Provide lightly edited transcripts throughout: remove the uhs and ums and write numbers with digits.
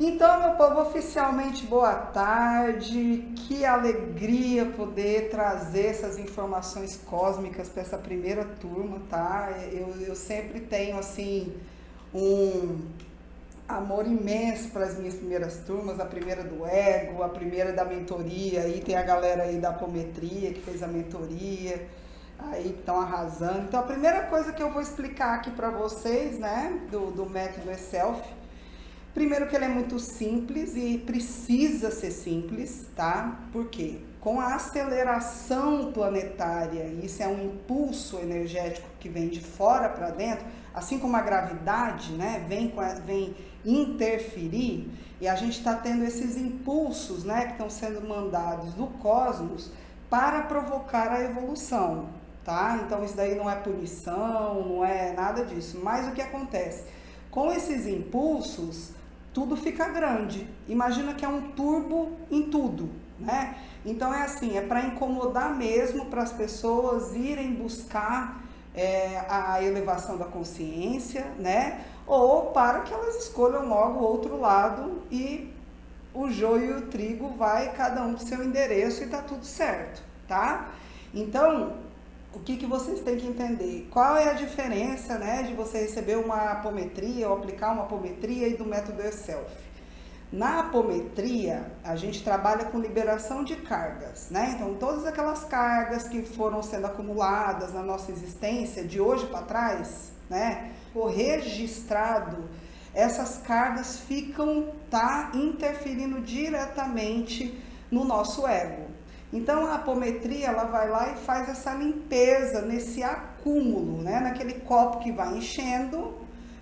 Então, meu povo, oficialmente boa tarde. Que alegria poder trazer essas informações cósmicas para essa primeira turma, tá? Eu sempre tenho, assim, um amor imenso para as minhas primeiras turmas, a primeira do ego, a primeira da mentoria, aí tem a galera aí da apometria que fez a mentoria, aí estão arrasando. Então, a primeira coisa que eu vou explicar aqui para vocês, né, do método E-Self. Primeiro que ele é muito simples e precisa ser simples, tá? Por quê? Com a aceleração planetária, isso é um impulso energético que vem de fora para dentro, assim como a gravidade, né, vem interferir, e a gente está tendo esses impulsos, né, que estão sendo mandados do cosmos para provocar a evolução, tá? Então isso daí não é punição, não é nada disso, mas o que acontece? Com esses impulsos, tudo fica grande. Imagina que é um turbo em tudo, né? Então é assim, é para incomodar mesmo, para as pessoas irem buscar a elevação da consciência, né? Ou para que elas escolham logo o outro lado e o joio e o trigo vai cada um para o seu endereço e tá tudo certo, tá? Então, o que vocês têm que entender? Qual é a diferença, né, de você receber uma apometria ou aplicar uma apometria e do método E-Self? Na apometria, a gente trabalha com liberação de cargas, né? Então, todas aquelas cargas que foram sendo acumuladas na nossa existência de hoje para trás, né, for registrado, essas cargas ficam, interferindo diretamente no nosso ego. Então a apometria, ela vai lá e faz essa limpeza nesse acúmulo, né? Naquele copo que vai enchendo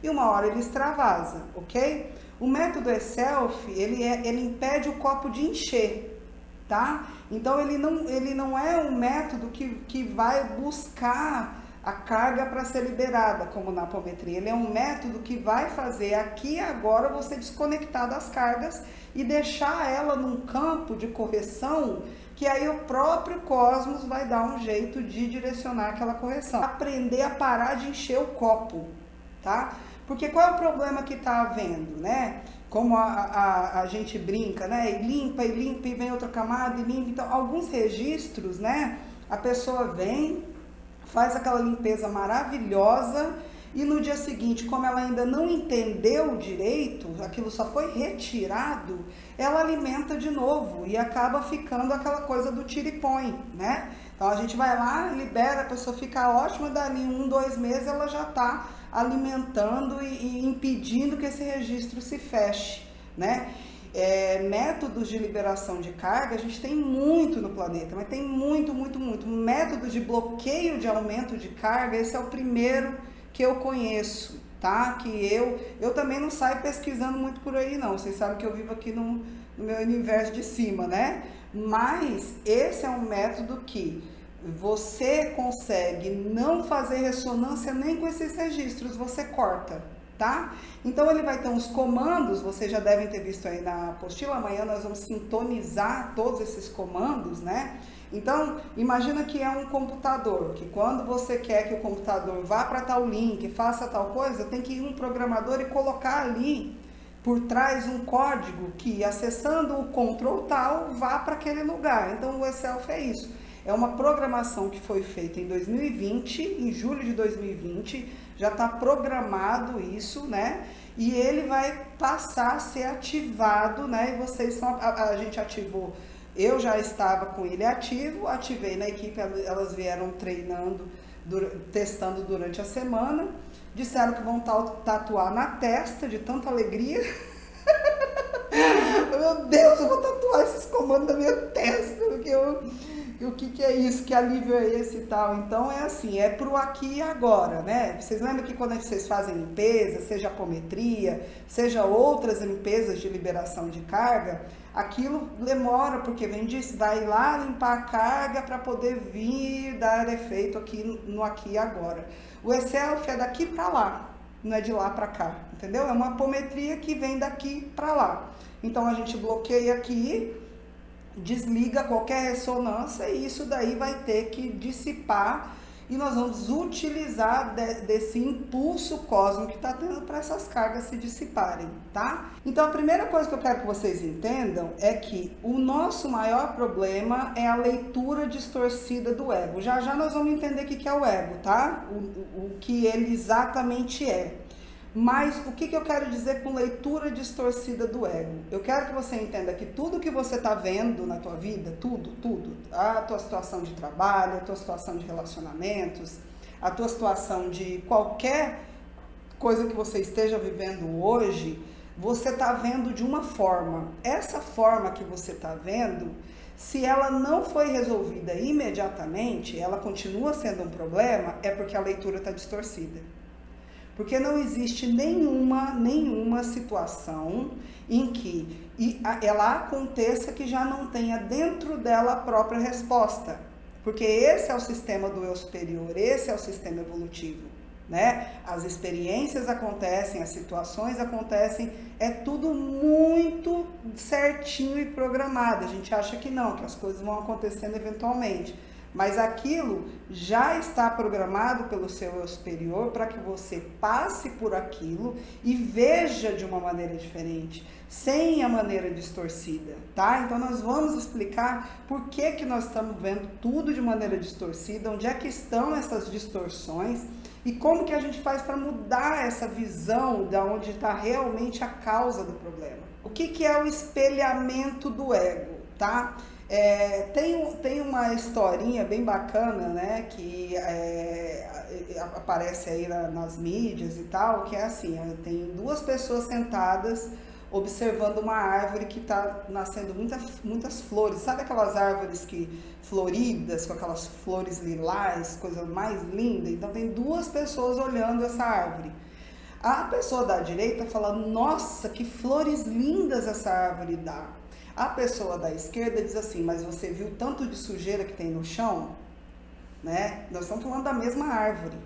e uma hora ele extravasa, ok? O método E-Self, ele impede o copo de encher, tá? Então ele não é um método que vai buscar a carga para ser liberada, como na apometria. Ele é um método que vai fazer aqui e agora você desconectar das cargas e deixar ela num campo de correção, que aí o próprio cosmos vai dar um jeito de direcionar aquela correção. Aprender a parar de encher o copo, tá? Porque qual é o problema que está havendo, né? Como a gente brinca, né? E limpa e vem outra camada e limpa. Então, alguns registros, né? A pessoa vem, faz aquela limpeza maravilhosa e no dia seguinte, como ela ainda não entendeu direito, aquilo só foi retirado, ela alimenta de novo e acaba ficando aquela coisa do tira e põe, né? Então a gente vai lá, libera, a pessoa fica ótima, dali 1, 2 meses ela já está alimentando e impedindo que esse registro se feche, né? Métodos de liberação de carga, a gente tem muito no planeta, mas tem muito. Métodos de bloqueio de aumento de carga, esse é o primeiro que eu conheço, tá? Que eu também não saio pesquisando muito por aí, não. Vocês sabem que eu vivo aqui no meu universo de cima, né? Mas esse é um método que você consegue não fazer ressonância nem com esses registros, você corta, tá? Então ele vai ter uns comandos, vocês já devem ter visto aí na apostila, amanhã nós vamos sintonizar todos esses comandos, né? Então, imagina que é um computador, que quando você quer que o computador vá para tal link, faça tal coisa, tem que ir um programador e colocar ali por trás um código que, acessando o control tal, vá para aquele lugar. Então o E-Self é isso. É uma programação que foi feita em 2020, em julho de 2020, já está programado isso, né? E ele vai passar a ser ativado, né? E vocês são, a gente ativou, eu já estava com ele ativo, ativei na equipe, elas vieram treinando, testando durante a semana, disseram que vão tatuar na testa de tanta alegria. Meu Deus, eu vou tatuar esses comandos na minha testa, porque o que é isso? Que alívio é esse e tal? Então é assim, é pro aqui e agora, né? Vocês lembram que quando vocês fazem limpeza, seja apometria, seja outras limpezas de liberação de carga, aquilo demora, porque vai lá limpar a carga para poder vir dar efeito aqui no aqui e agora. O E-Self é daqui para lá, não é de lá para cá, entendeu? É uma apometria que vem daqui para lá. Então a gente bloqueia aqui, desliga qualquer ressonância e isso daí vai ter que dissipar e nós vamos utilizar desse impulso cósmico que está tendo para essas cargas se dissiparem, tá? Então, a primeira coisa que eu quero que vocês entendam é que o nosso maior problema é a leitura distorcida do ego. Já já nós vamos entender o que é o ego, tá? O que ele exatamente é. Mas o que eu quero dizer com leitura distorcida do ego? Eu quero que você entenda que tudo que você está vendo na tua vida, tudo, a tua situação de trabalho, a tua situação de relacionamentos, a tua situação de qualquer coisa que você esteja vivendo hoje, você está vendo de uma forma. Essa forma que você está vendo, se ela não foi resolvida imediatamente, ela continua sendo um problema, é porque a leitura está distorcida. Porque não existe nenhuma situação em que ela aconteça que já não tenha dentro dela a própria resposta. Porque esse é o sistema do eu superior, esse é o sistema evolutivo, né? As experiências acontecem, as situações acontecem, é tudo muito certinho e programado. A gente acha que não, que as coisas vão acontecendo eventualmente. Mas aquilo já está programado pelo seu eu superior para que você passe por aquilo e veja de uma maneira diferente, sem a maneira distorcida, tá? Então nós vamos explicar por que nós estamos vendo tudo de maneira distorcida, onde é que estão essas distorções e como que a gente faz para mudar essa visão de onde está realmente a causa do problema. O que é o espelhamento do ego, tá? Tem uma historinha bem bacana, né, que aparece aí nas mídias e tal, que é assim, tem duas pessoas sentadas observando uma árvore que está nascendo muitas flores. Sabe aquelas árvores floridas, com aquelas flores lilás, coisa mais linda? Então tem duas pessoas olhando essa árvore. A pessoa da direita fala, nossa, que flores lindas essa árvore dá. A pessoa da esquerda diz assim, mas você viu tanto de sujeira que tem no chão? Né? Nós estamos falando da mesma árvore.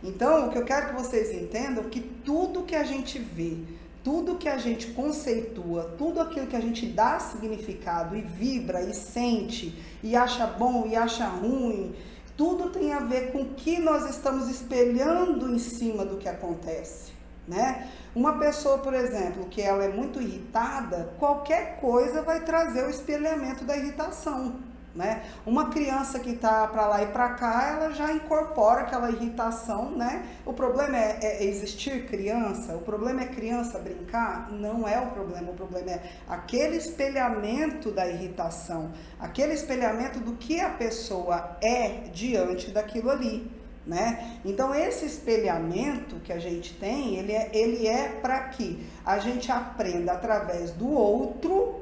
Então, o que eu quero que vocês entendam é que tudo que a gente vê, tudo que a gente conceitua, tudo aquilo que a gente dá significado e vibra e sente e acha bom e acha ruim, tudo tem a ver com o que nós estamos espelhando em cima do que acontece, né? Uma pessoa, por exemplo, que ela é muito irritada, qualquer coisa vai trazer o espelhamento da irritação, né? Uma criança que tá para lá e para cá, ela já incorpora aquela irritação, né? O problema é existir criança? O problema é criança brincar? Não é o problema é aquele espelhamento da irritação, aquele espelhamento do que a pessoa é diante daquilo ali, né? Então esse espelhamento que a gente tem, ele é para que a gente aprenda através do outro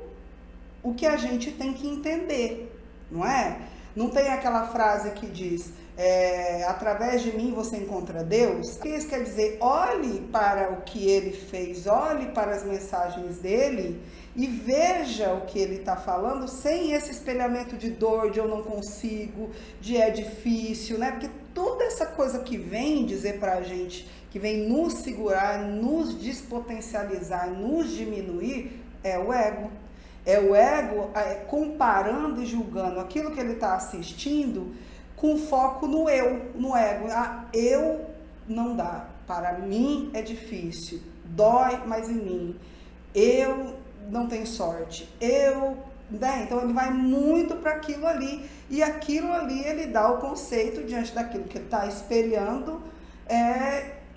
o que a gente tem que entender, não é? Não tem aquela frase que diz, através de mim você encontra Deus? Isso quer dizer, olhe para o que ele fez, olhe para as mensagens dele e veja o que ele está falando sem esse espelhamento de dor, de eu não consigo, de é difícil, né? Porque toda essa coisa que vem dizer para a gente, que vem nos segurar, nos despotencializar, nos diminuir, é o ego. É o ego comparando e julgando aquilo que ele está assistindo com foco no eu, no ego. Eu não dá, para mim é difícil, dói mais em mim, eu não tenho sorte, né? Então ele vai muito para aquilo ali, e aquilo ali ele dá o conceito diante daquilo que ele está espelhando,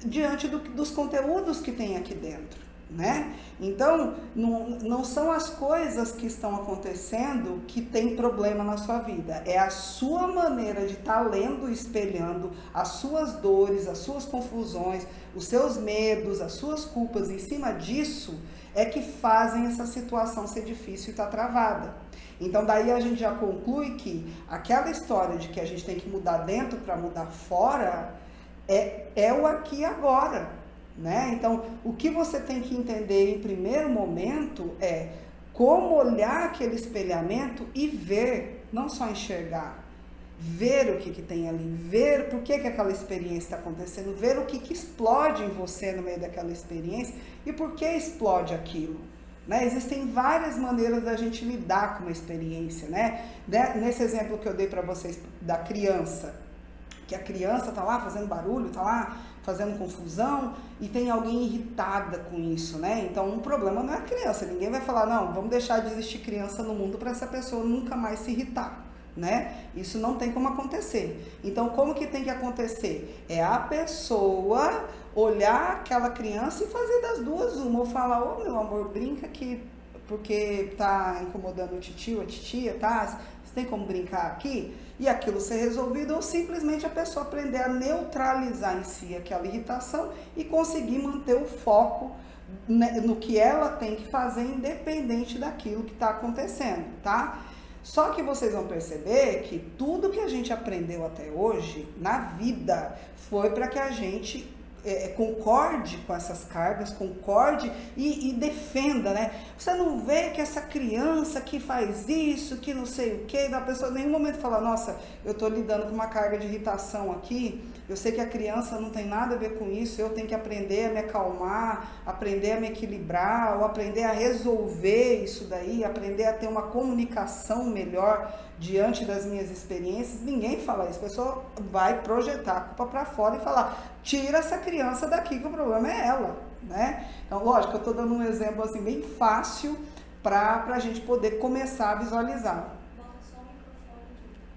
diante dos conteúdos que tem aqui dentro, né? Então não são as coisas que estão acontecendo que tem problema na sua vida, é a sua maneira de estar lendo e espelhando as suas dores, as suas confusões, os seus medos, as suas culpas. Em cima disso é que fazem essa situação ser difícil e estar travada. Então daí a gente já conclui que aquela história de que a gente tem que mudar dentro para mudar fora é o aqui e agora, né? Então o que você tem que entender em primeiro momento é como olhar aquele espelhamento e ver, não só enxergar, ver o que tem ali, ver por que aquela experiência está acontecendo, ver o que explode em você no meio daquela experiência e por que explode aquilo, né? Existem várias maneiras da gente lidar com uma experiência, né? Nesse exemplo que eu dei para vocês da criança, que a criança tá lá fazendo barulho, tá lá fazendo confusão e tem alguém irritada com isso, né? Então, um problema não é a criança. Ninguém vai falar, não, vamos deixar de existir criança no mundo para essa pessoa nunca mais se irritar, né? Isso não tem como acontecer. Então, como que tem que acontecer? É a pessoa olhar aquela criança e fazer das duas uma. Ou falar, ô meu amor, brinca aqui porque tá incomodando o titio, a titia, tá? Você tem como brincar aqui? E aquilo ser resolvido, ou simplesmente a pessoa aprender a neutralizar em si aquela irritação e conseguir manter o foco no que ela tem que fazer, independente daquilo que está acontecendo, tá? Só que vocês vão perceber que tudo que a gente aprendeu até hoje na vida foi para que a gente concorde com essas cargas, concorde e defenda, né? Você não vê que essa criança que faz isso, que não sei o que, a pessoa em nenhum momento fala, nossa, eu tô lidando com uma carga de irritação aqui, eu sei que a criança não tem nada a ver com isso, eu tenho que aprender a me acalmar, aprender a me equilibrar, ou aprender a resolver isso daí, aprender a ter uma comunicação melhor diante das minhas experiências. Ninguém fala isso, a pessoa vai projetar a culpa para fora e falar, tira essa criança daqui que o problema é ela, né? Então, lógico, eu estou dando um exemplo assim bem fácil para a gente poder começar a visualizar. Bota só o microfone.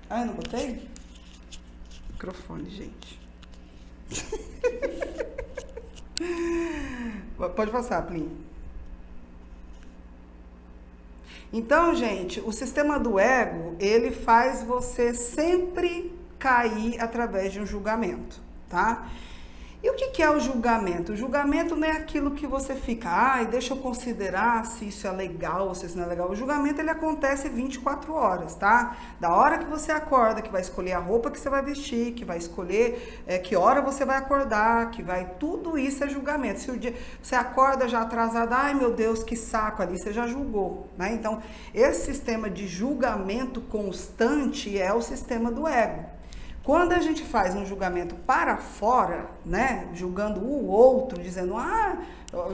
Ah, eu não botei? Microfone, gente. Pode passar, Plin. Então, gente, o sistema do ego, ele faz você sempre cair através de um julgamento, tá? E o que é o julgamento? O julgamento não é aquilo que você fica, ai, deixa eu considerar se isso é legal ou se isso não é legal. O julgamento, ele acontece 24 horas, tá? Da hora que você acorda, que vai escolher a roupa que você vai vestir, que vai escolher que hora você vai acordar, que vai... Tudo isso é julgamento. Se o dia você acorda já atrasado, ai meu Deus, que saco, ali você já julgou, né? Então, esse sistema de julgamento constante é o sistema do ego. Quando a gente faz um julgamento para fora, né, julgando o outro, dizendo,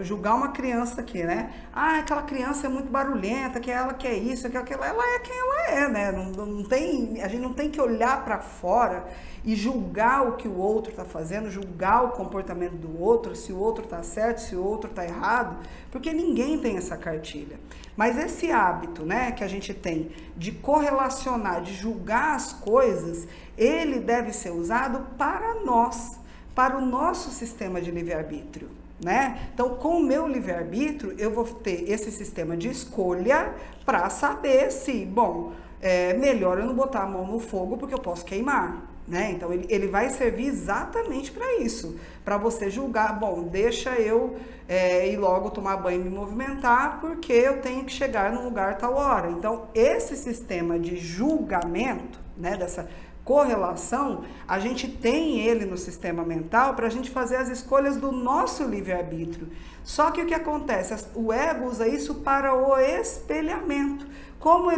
julgar uma criança aqui, né, aquela criança é muito barulhenta, que ela quer isso, que aquilo, ela é quem ela é, né, não tem, a gente não tem que olhar para fora e julgar o que o outro está fazendo, julgar o comportamento do outro, se o outro está certo, se o outro está errado, porque ninguém tem essa cartilha. Mas esse hábito, né, que a gente tem de correlacionar, de julgar as coisas, ele deve ser usado para nós, para o nosso sistema de livre-arbítrio, né? Então, com o meu livre-arbítrio, eu vou ter esse sistema de escolha para saber se, bom, é melhor eu não botar a mão no fogo porque eu posso queimar, né? Então, ele vai servir exatamente para isso, para você julgar, bom, deixa eu ir logo tomar banho e me movimentar porque eu tenho que chegar num lugar tal hora. Então, esse sistema de julgamento, né, dessa correlação, a gente tem ele no sistema mental para a gente fazer as escolhas do nosso livre-arbítrio. Só que o que acontece? O ego usa isso para o espelhamento. Como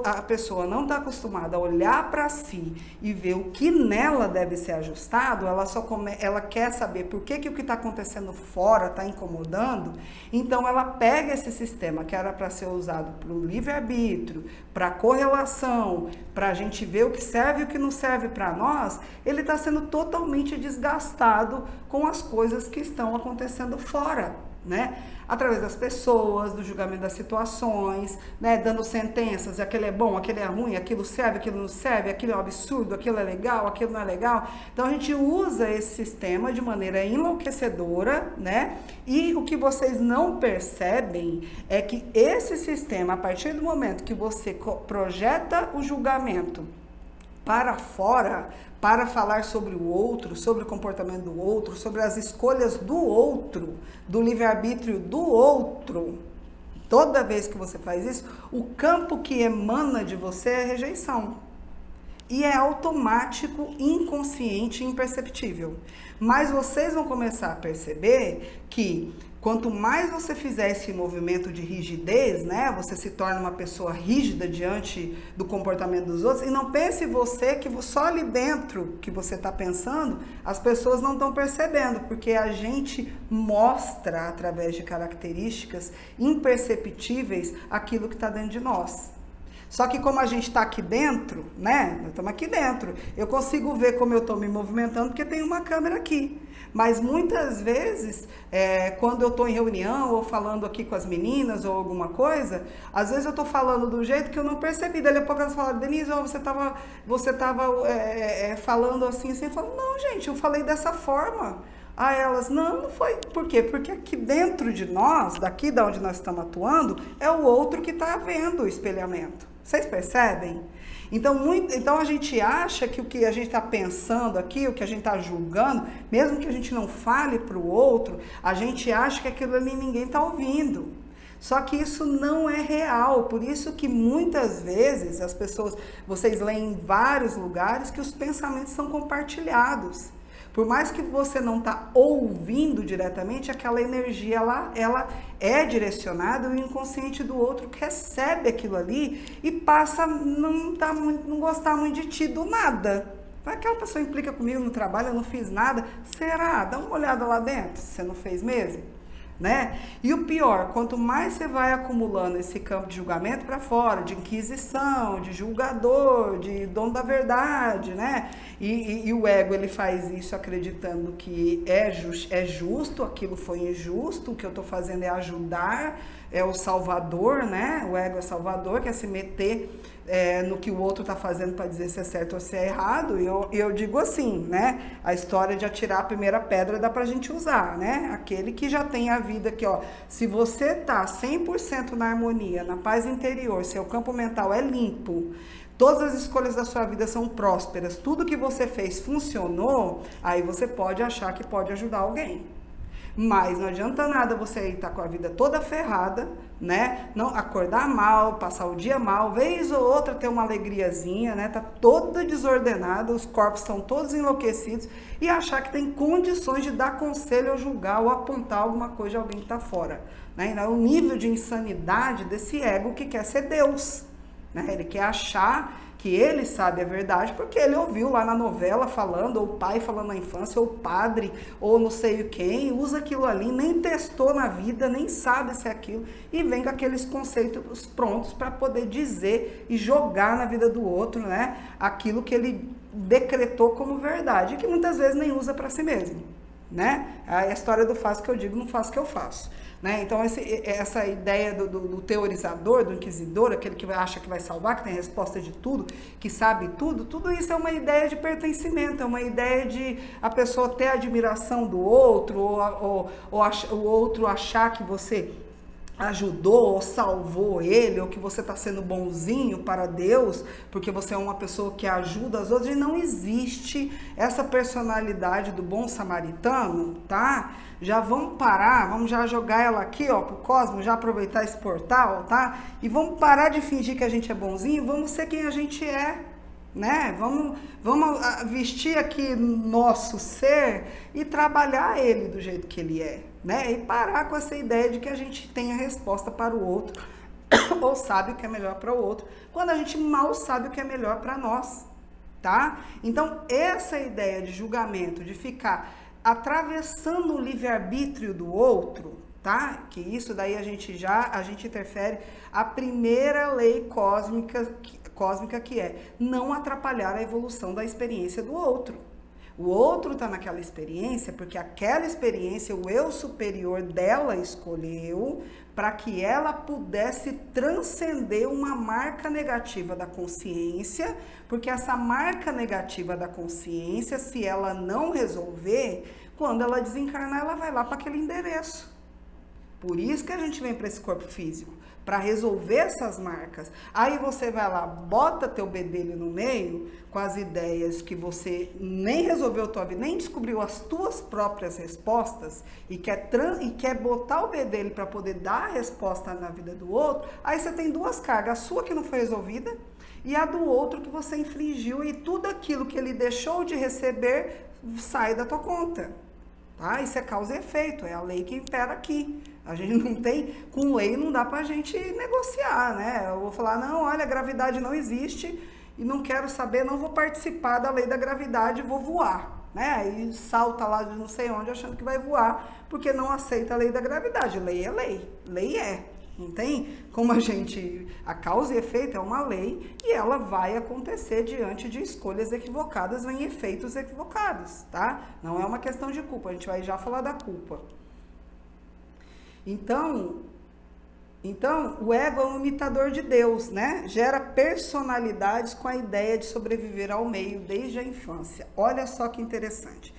a pessoa não está acostumada a olhar para si e ver o que nela deve ser ajustado, ela quer saber por que o que está acontecendo fora está incomodando, então ela pega esse sistema que era para ser usado para o livre-arbítrio, para correlação, para a gente ver o que serve e o que não serve para nós, ele está sendo totalmente desgastado com as coisas que estão acontecendo fora, né? Através das pessoas, do julgamento das situações, né? Dando sentenças, aquele é bom, aquele é ruim, aquilo serve, aquilo não serve, aquilo é um absurdo, aquilo é legal, aquilo não é legal. Então a gente usa esse sistema de maneira enlouquecedora, né? E o que vocês não percebem é que esse sistema, a partir do momento que você projeta o julgamento para fora, para falar sobre o outro, sobre o comportamento do outro, sobre as escolhas do outro, do livre-arbítrio do outro, toda vez que você faz isso, o campo que emana de você é rejeição. E é automático, inconsciente e imperceptível. Mas vocês vão começar a perceber que quanto mais você fizer esse movimento de rigidez, né, você se torna uma pessoa rígida diante do comportamento dos outros, e não pense você que só ali dentro que você está pensando, as pessoas não estão percebendo, porque a gente mostra através de características imperceptíveis aquilo que está dentro de nós. Só que como a gente está aqui dentro, né? Nós estamos aqui dentro. Eu consigo ver como eu estou me movimentando porque tem uma câmera aqui. Mas muitas vezes, quando eu estou em reunião ou falando aqui com as meninas ou alguma coisa, às vezes eu estou falando do jeito que eu não percebi. Daí a pouco elas falam, Denise, você tava falando assim, eu falo, não, gente, eu falei dessa forma. Aí elas, não foi. Por quê? Porque aqui dentro de nós, daqui da onde nós estamos atuando, é o outro que está vendo o espelhamento. Vocês percebem? Então a gente acha que o que a gente está pensando aqui, o que a gente está julgando, mesmo que a gente não fale para o outro, a gente acha que aquilo ali ninguém está ouvindo. Só que isso não é real, por isso que muitas vezes as pessoas, vocês leem em vários lugares que os pensamentos são compartilhados. Por mais que você não está ouvindo diretamente, aquela energia ela é direcionada, o inconsciente do outro recebe aquilo ali e passa a não gostar muito de ti do nada. Aquela pessoa implica comigo no trabalho, eu não fiz nada. Será? Dá uma olhada lá dentro, você não fez mesmo? Né? E o pior, quanto mais você vai acumulando esse campo de julgamento para fora, de inquisição, de julgador, de dono da verdade, né? E o ego, ele faz isso acreditando que é justo, aquilo foi injusto, o que eu estou fazendo é ajudar, é o salvador, né? O ego é salvador, quer se meter no que o outro está fazendo para dizer se é certo ou se é errado. E eu digo assim, né? A história de atirar a primeira pedra dá para a gente usar, né? Aquele que já tem a vida aqui, ó. Se você tá 100% na harmonia, na paz interior, seu campo mental é limpo, todas as escolhas da sua vida são prósperas, tudo que você fez funcionou, aí você pode achar que pode ajudar alguém. Mas não adianta nada você estar com a vida toda ferrada, né? Não acordar mal, passar o dia mal, vez ou outra ter uma alegriazinha, né? Tá toda desordenada, os corpos estão todos enlouquecidos e achar que tem condições de dar conselho ou julgar ou apontar alguma coisa de alguém que está fora, né? E o nível de insanidade desse ego que quer ser Deus, né? Ele quer achar que ele sabe a verdade, porque ele ouviu lá na novela falando, ou o pai falando na infância, ou o padre, ou não sei quem, usa aquilo ali, nem testou na vida, nem sabe se é aquilo, e vem com aqueles conceitos prontos para poder dizer e jogar na vida do outro, né, aquilo que ele decretou como verdade, e que muitas vezes nem usa para si mesmo, né? A história do faço que eu digo, não faço o que eu faço. Né? Então essa ideia do teorizador, do inquisidor, aquele que acha que vai salvar, que tem a resposta de tudo, que sabe tudo isso é uma ideia de pertencimento, é uma ideia de a pessoa ter admiração do outro, ou o outro achar que você ajudou ou salvou ele, ou que você está sendo bonzinho para Deus, porque você é uma pessoa que ajuda as outras, e não existe essa personalidade do bom samaritano, tá? Já vamos parar, vamos já jogar ela aqui, ó, pro cosmos, já aproveitar esse portal, tá? E vamos parar de fingir que a gente é bonzinho, vamos ser quem a gente é, né? Vamos vestir aqui nosso ser e trabalhar ele do jeito que ele é, né? E parar com essa ideia de que a gente tem a resposta para o outro ou sabe o que é melhor para o outro, quando a gente mal sabe o que é melhor para nós, tá? Então, essa ideia de julgamento, de ficar atravessando o livre-arbítrio do outro, tá? Que isso daí a gente interfere a primeira lei cósmica que é não atrapalhar a evolução da experiência do outro. O outro está naquela experiência porque aquela experiência, o eu superior dela escolheu para que ela pudesse transcender uma marca negativa da consciência, porque essa marca negativa da consciência, se ela não resolver, quando ela desencarnar, ela vai lá para aquele endereço. Por isso que a gente vem para esse corpo físico, para resolver essas marcas. Aí você vai lá, bota teu bedelho no meio, com as ideias que você nem resolveu tua vida, nem descobriu as tuas próprias respostas, e quer botar o bedelho para poder dar a resposta na vida do outro. Aí você tem duas cargas, a sua que não foi resolvida, e a do outro que você infligiu, e tudo aquilo que ele deixou de receber sai da tua conta. Tá? Isso é causa e efeito, é a lei que impera aqui. A gente não tem, com lei não dá pra gente negociar, né? Eu vou falar, não, olha, a gravidade não existe e não quero saber, não vou participar da lei da gravidade, vou voar, né? E salta lá de não sei onde achando que vai voar, porque não aceita a lei da gravidade. Lei é lei, lei é, Não tem como a causa e efeito é uma lei e ela vai acontecer diante de escolhas equivocadas ou em efeitos equivocados, tá? Não é uma questão de culpa, a gente vai já falar da culpa. Então, o ego é um imitador de Deus, né? Gera personalidades com a ideia de sobreviver ao meio desde a infância. Olha só que interessante.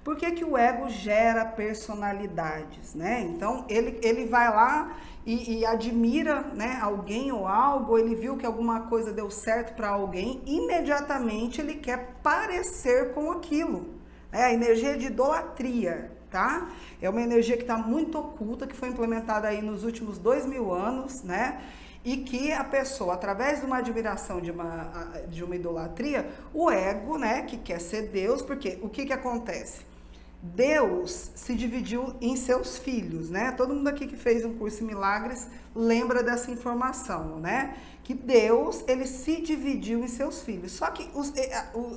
Por que o ego gera personalidades, né? Então, ele vai lá e admira, né, alguém ou algo, ele viu que alguma coisa deu certo para alguém, imediatamente ele quer parecer com aquilo. É a energia de idolatria, tá? É uma energia que está muito oculta, que foi implementada aí nos últimos 2000 anos, né? E que a pessoa, através de uma admiração, de uma idolatria, o ego, né, que quer ser Deus, porque o que acontece? Deus se dividiu em seus filhos, né? Todo mundo aqui que fez um curso em milagres lembra dessa informação, né? Que Deus, ele se dividiu em seus filhos. Só que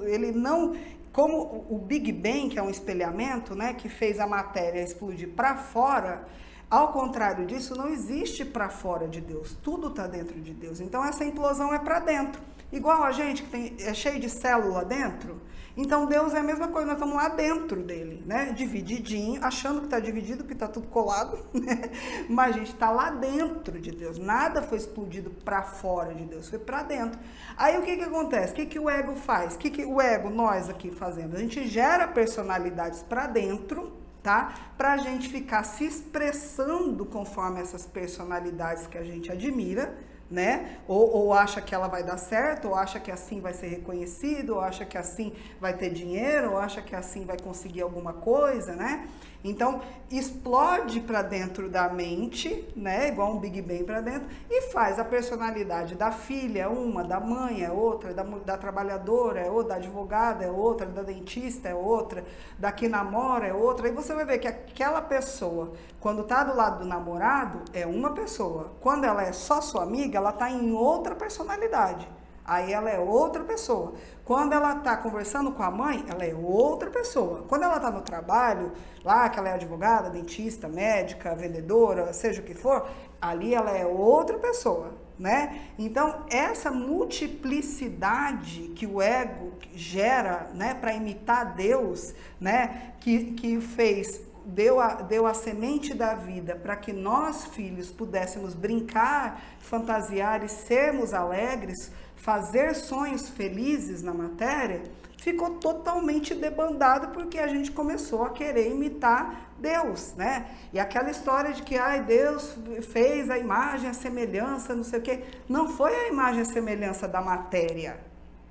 ele não, como o Big Bang, que é um espelhamento, né, que fez a matéria explodir para fora, ao contrário disso, não existe para fora de Deus. Tudo está dentro de Deus. Então essa implosão é para dentro. Igual a gente que é cheio de célula dentro. Então Deus é a mesma coisa, nós estamos lá dentro dele, né? Divididinho, achando que está dividido, que está tudo colado, né? Mas a gente está lá dentro de Deus. Nada foi explodido para fora de Deus, foi para dentro. Aí o que acontece? O que o ego faz? O que o ego, nós aqui fazemos? A gente gera personalidades para dentro, tá? Pra gente ficar se expressando conforme essas personalidades que a gente admira, né? Ou acha que ela vai dar certo, ou acha que assim vai ser reconhecido, ou acha que assim vai ter dinheiro, ou acha que assim vai conseguir alguma coisa, né? Então, explode para dentro da mente, né? Igual um Big Bang para dentro, e faz a personalidade da filha, uma, da mãe é outra, da trabalhadora é outra, da advogada é outra, da dentista é outra, da que namora é outra. Aí você vai ver que aquela pessoa, quando tá do lado do namorado, é uma pessoa. Quando ela é só sua amiga, ela tá em outra personalidade. Aí ela é outra pessoa. Quando ela está conversando com a mãe, ela é outra pessoa. Quando ela está no trabalho, lá que ela é advogada, dentista, médica, vendedora, seja o que for, ali ela é outra pessoa, né? Então, essa multiplicidade que o ego gera, né, para imitar Deus, né, que fez... Deu a semente da vida para que nós, filhos, pudéssemos brincar, fantasiar e sermos alegres, fazer sonhos felizes na matéria, ficou totalmente debandado porque a gente começou a querer imitar Deus, né? E aquela história de que Deus fez a imagem, a semelhança, não sei o quê. Não foi a imagem, a semelhança da matéria,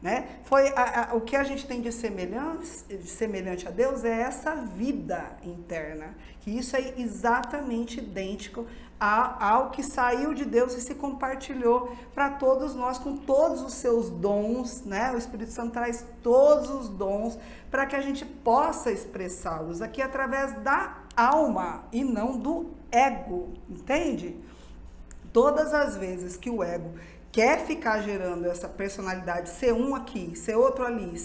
né? Foi o que a gente tem de semelhante a Deus é essa vida interna, que isso é exatamente idêntico ao que saiu de Deus e se compartilhou para todos nós com todos os seus dons, né? O Espírito Santo traz todos os dons para que a gente possa expressá-los aqui através da alma e não do ego, entende? Todas as vezes que o ego quer ficar gerando essa personalidade, ser um aqui, ser outro ali,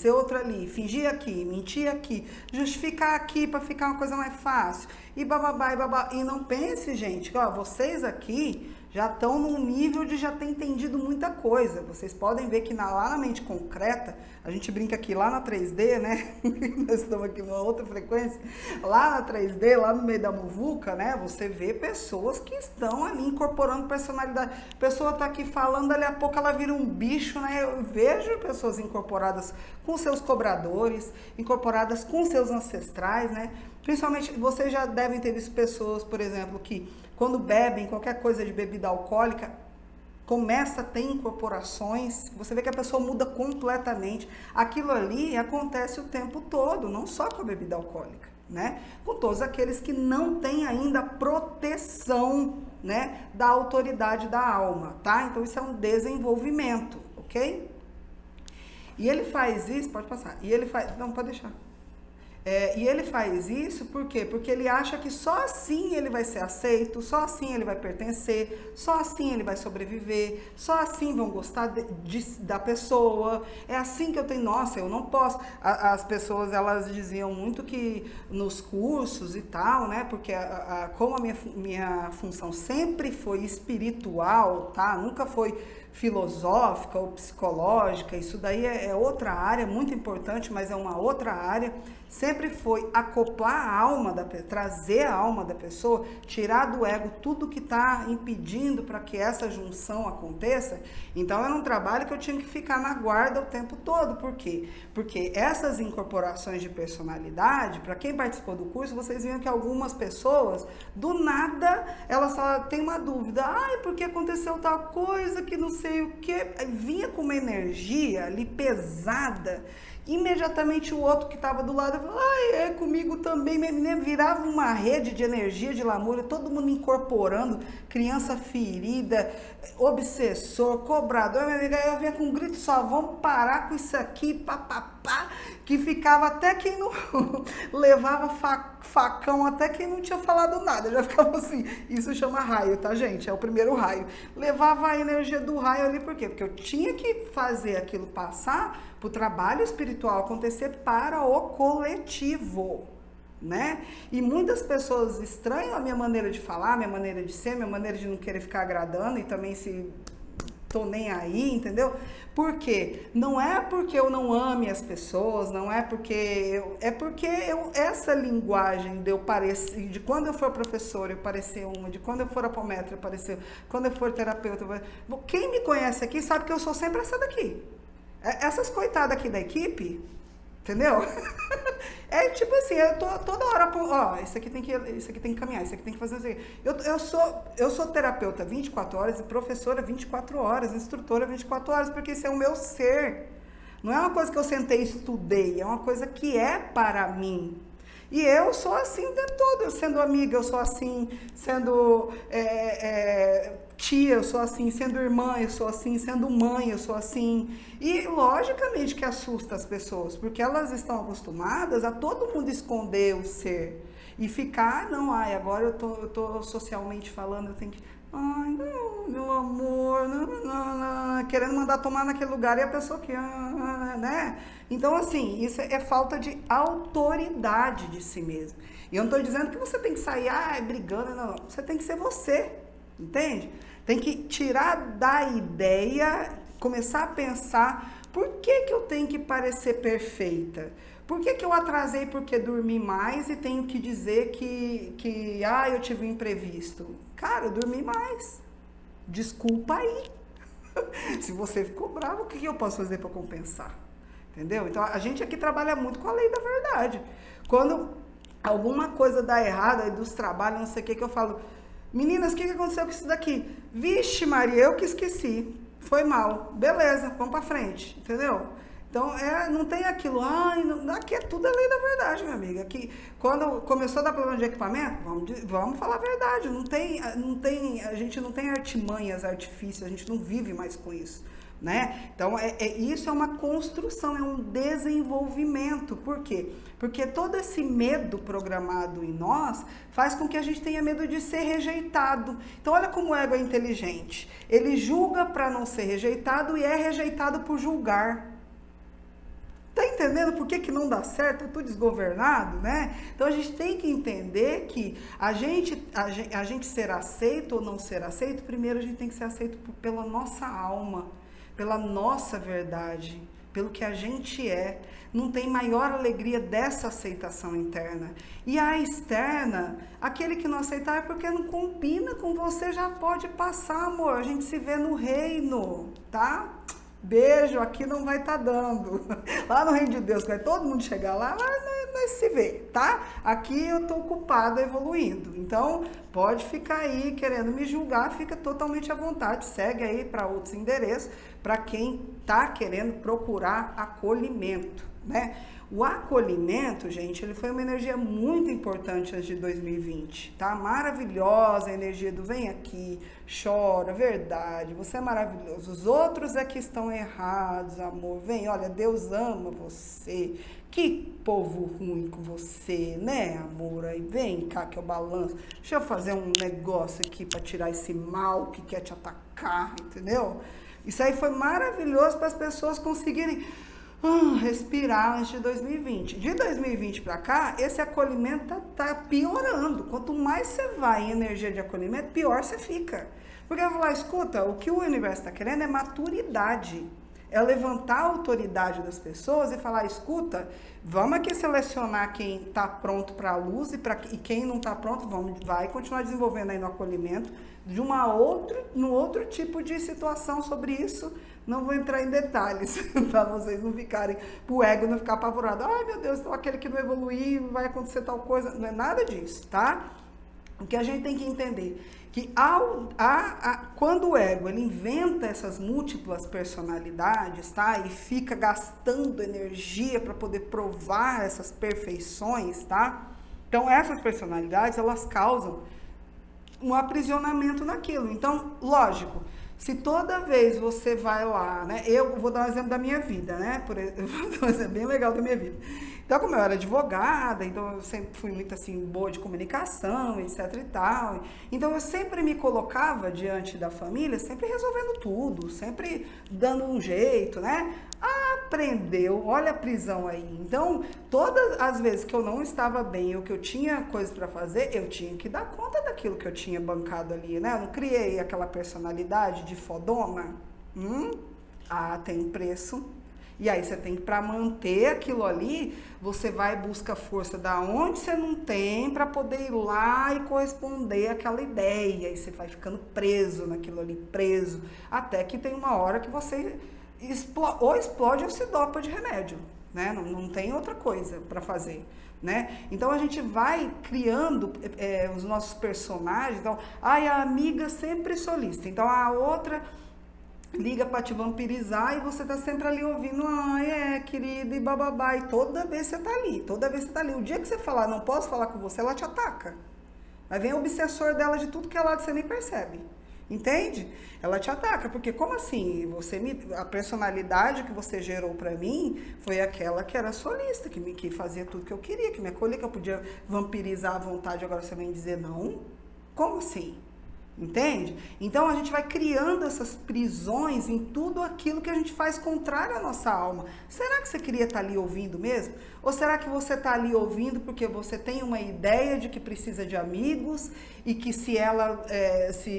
fingir aqui, mentir aqui, justificar aqui para ficar uma coisa mais fácil, e bababá, e babá. E não pense, gente, que vocês aqui já estão num nível de já ter entendido muita coisa. Vocês podem ver que lá na mente concreta, a gente brinca aqui lá na 3D, né? Nós estamos aqui numa outra frequência. Lá na 3D, lá no meio da muvuca, né? Você vê pessoas que estão ali incorporando personalidade. A pessoa está aqui falando, dali a pouco ela vira um bicho, né? Eu vejo pessoas incorporadas com seus cobradores, incorporadas com seus ancestrais, né? Principalmente, vocês já devem ter visto pessoas, por exemplo, que quando bebem qualquer coisa de bebida alcoólica, começa a ter incorporações, você vê que a pessoa muda completamente. Aquilo ali acontece o tempo todo, não só com a bebida alcoólica, né? Com todos aqueles que não têm ainda proteção, né, da autoridade da alma, tá? Então isso é um desenvolvimento, ok? E ele faz isso, pode passar, não, pode deixar. E ele faz isso por quê? Porque ele acha que só assim ele vai ser aceito, só assim ele vai pertencer, só assim ele vai sobreviver, só assim vão gostar da pessoa. É assim que eu tenho, nossa, eu não posso. As pessoas, elas diziam muito que nos cursos e tal, né? Porque como a minha função sempre foi espiritual, tá? Nunca foi filosófica ou psicológica, isso daí é outra área muito importante, mas é uma outra área. Sempre foi acoplar a alma da pessoa, trazer a alma da pessoa, tirar do ego tudo que está impedindo para que essa junção aconteça. Então era um trabalho que eu tinha que ficar na guarda o tempo todo. Por quê? Porque essas incorporações de personalidade, para quem participou do curso, vocês viram que algumas pessoas, do nada, elas têm uma dúvida. Ai, porque aconteceu tal coisa que não sei o que. Vinha com uma energia ali pesada. Imediatamente o outro que estava do lado falou, é comigo também, virava uma rede de energia, de lamúria, todo mundo incorporando, criança ferida, obsessor, cobrador, minha amiga, eu vinha com um grito só, vamos parar com isso aqui, papapá, que ficava até quem não levava facão, até quem não tinha falado nada, já ficava assim, isso chama raio, tá gente, é o primeiro raio, levava a energia do raio ali, por quê? Porque eu tinha que fazer aquilo passar para o trabalho espiritual acontecer para o coletivo, né? E muitas pessoas estranham a minha maneira de falar, minha maneira de ser, minha maneira de não querer ficar agradando e também se tô nem aí, entendeu? Por quê? Não é porque eu não ame as pessoas, não é porque essa linguagem de eu parecer, de quando eu for professora eu parecer uma, de quando eu for apometra eu parecer, quando eu for terapeuta, quem me conhece aqui sabe que eu sou sempre essa daqui. Essas coitadas aqui da equipe, entendeu? É tipo assim, eu tô toda hora, ó, isso aqui tem que caminhar, isso aqui tem que fazer isso aqui. Eu sou terapeuta 24 horas e professora 24 horas, instrutora 24 horas, porque isso é o meu ser. Não é uma coisa que eu sentei e estudei, é uma coisa que é para mim. E eu sou assim o tempo todo, eu sendo amiga, eu sou assim, sendo tia, eu sou assim, sendo irmã, eu sou assim, sendo mãe, eu sou assim. E logicamente que assusta as pessoas, porque elas estão acostumadas a todo mundo esconder o ser. E ficar, não, agora eu tô socialmente falando, eu tenho que... Ai, não, meu amor, não, querendo mandar tomar naquele lugar e a pessoa que, né? Então, assim, isso é falta de autoridade de si mesmo. E eu não estou dizendo que você tem que sair, brigando, não. Você tem que ser você, entende? Tem que tirar da ideia, começar a pensar, por que eu tenho que parecer perfeita? Por que eu atrasei porque dormi mais e tenho que dizer que eu tive um imprevisto? Cara, eu dormi mais. Desculpa aí. Se você ficou bravo, o que eu posso fazer para compensar? Entendeu? Então, a gente aqui trabalha muito com a lei da verdade. Quando alguma coisa dá errado aí dos trabalhos, não sei o que eu falo, meninas, o que aconteceu com isso daqui? Vixe, Maria, eu que esqueci. Foi mal. Beleza, vamos para frente. Entendeu? Então, não tem aquilo, aqui é tudo a lei da verdade, minha amiga. Aqui, quando começou a dar problema de equipamento, vamos falar a verdade, a gente não tem artimanhas, artifícios, a gente não vive mais com isso, né? Então, isso é uma construção, é um desenvolvimento. Por quê? Porque todo esse medo programado em nós faz com que a gente tenha medo de ser rejeitado. Então, olha como o ego é inteligente. Ele julga para não ser rejeitado e é rejeitado por julgar. Tá entendendo por que não dá certo? É tudo desgovernado, né? Então a gente tem que entender que a gente ser aceito ou não ser aceito, primeiro a gente tem que ser aceito pela nossa alma, pela nossa verdade, pelo que a gente é. Não tem maior alegria dessa aceitação interna. E a externa, aquele que não aceitar é porque não combina com você, já pode passar, amor. A gente se vê no reino, tá? Beijo, aqui não vai estar dando. Lá no reino de Deus, vai todo mundo chegar lá nós se vê, tá? Aqui eu tô ocupada evoluindo. Então, pode ficar aí querendo me julgar, fica totalmente à vontade. Segue aí para outros endereços, para quem tá querendo procurar acolhimento, né? O acolhimento, gente, ele foi uma energia muito importante antes de 2020, tá? Maravilhosa a energia do vem aqui, chora, verdade, você é maravilhoso. Os outros é que estão errados, amor. Vem, olha, Deus ama você. Que povo ruim com você, né, amor? Aí vem cá que eu balanço. Deixa eu fazer um negócio aqui para tirar esse mal que quer te atacar, entendeu? Isso aí foi maravilhoso para as pessoas conseguirem respirar antes de 2020. De 2020 para cá, esse acolhimento tá piorando. Quanto mais você vai em energia de acolhimento, pior você fica. Porque eu vou falar, escuta, o que o universo está querendo é maturidade. É levantar a autoridade das pessoas e falar, escuta, vamos aqui selecionar quem está pronto para a luz e quem não está pronto, vai continuar desenvolvendo aí no acolhimento de no outro tipo de situação sobre isso. Não vou entrar em detalhes para vocês não ficarem, para o ego não ficar apavorado. Ai, meu Deus, então aquele que não evoluir, vai acontecer tal coisa. Não é nada disso, tá? O que a gente tem que entender que quando o ego ele inventa essas múltiplas personalidades, tá? E fica gastando energia para poder provar essas perfeições, tá? Então essas personalidades elas causam um aprisionamento naquilo. Então, lógico, se toda vez você vai lá, né? Eu vou dar um exemplo da minha vida, né? Eu vou dar um exemplo bem legal da minha vida. Então, como eu era advogada, então eu sempre fui muito assim, boa de comunicação, etc e tal. Então, eu sempre me colocava diante da família, sempre resolvendo tudo, sempre dando um jeito, né? Aprendeu, olha a prisão aí. Então, todas as vezes que eu não estava bem ou que eu tinha coisas para fazer, eu tinha que dar conta daquilo que eu tinha bancado ali, né? Eu não criei aquela personalidade de fodona. Tem um preço. E aí você tem que, para manter aquilo ali, você vai buscar força da onde você não tem para poder ir lá e corresponder àquela ideia. E você vai ficando preso naquilo ali, preso, até que tem uma hora que você ou explode ou se dopa de remédio, né? Não tem outra coisa para fazer, né? Então a gente vai criando os nossos personagens. Então, a amiga sempre solista, então a outra liga para te vampirizar e você tá sempre ali ouvindo, querido, e bababá, e toda vez você tá ali, o dia que você falar, não posso falar com você, ela te ataca, aí vem o obsessor dela de tudo que é lado, você nem percebe, entende? Ela te ataca, porque como assim, a personalidade que você gerou para mim, foi aquela que era solista, que fazia tudo que eu queria, que me acolhia, que eu podia vampirizar à vontade, agora você vem dizer não? Como assim? Entende? Então a gente vai criando essas prisões em tudo aquilo que a gente faz contrário à nossa alma. Será que você queria estar ali ouvindo mesmo? Ou será que você está ali ouvindo porque você tem uma ideia de que precisa de amigos e que se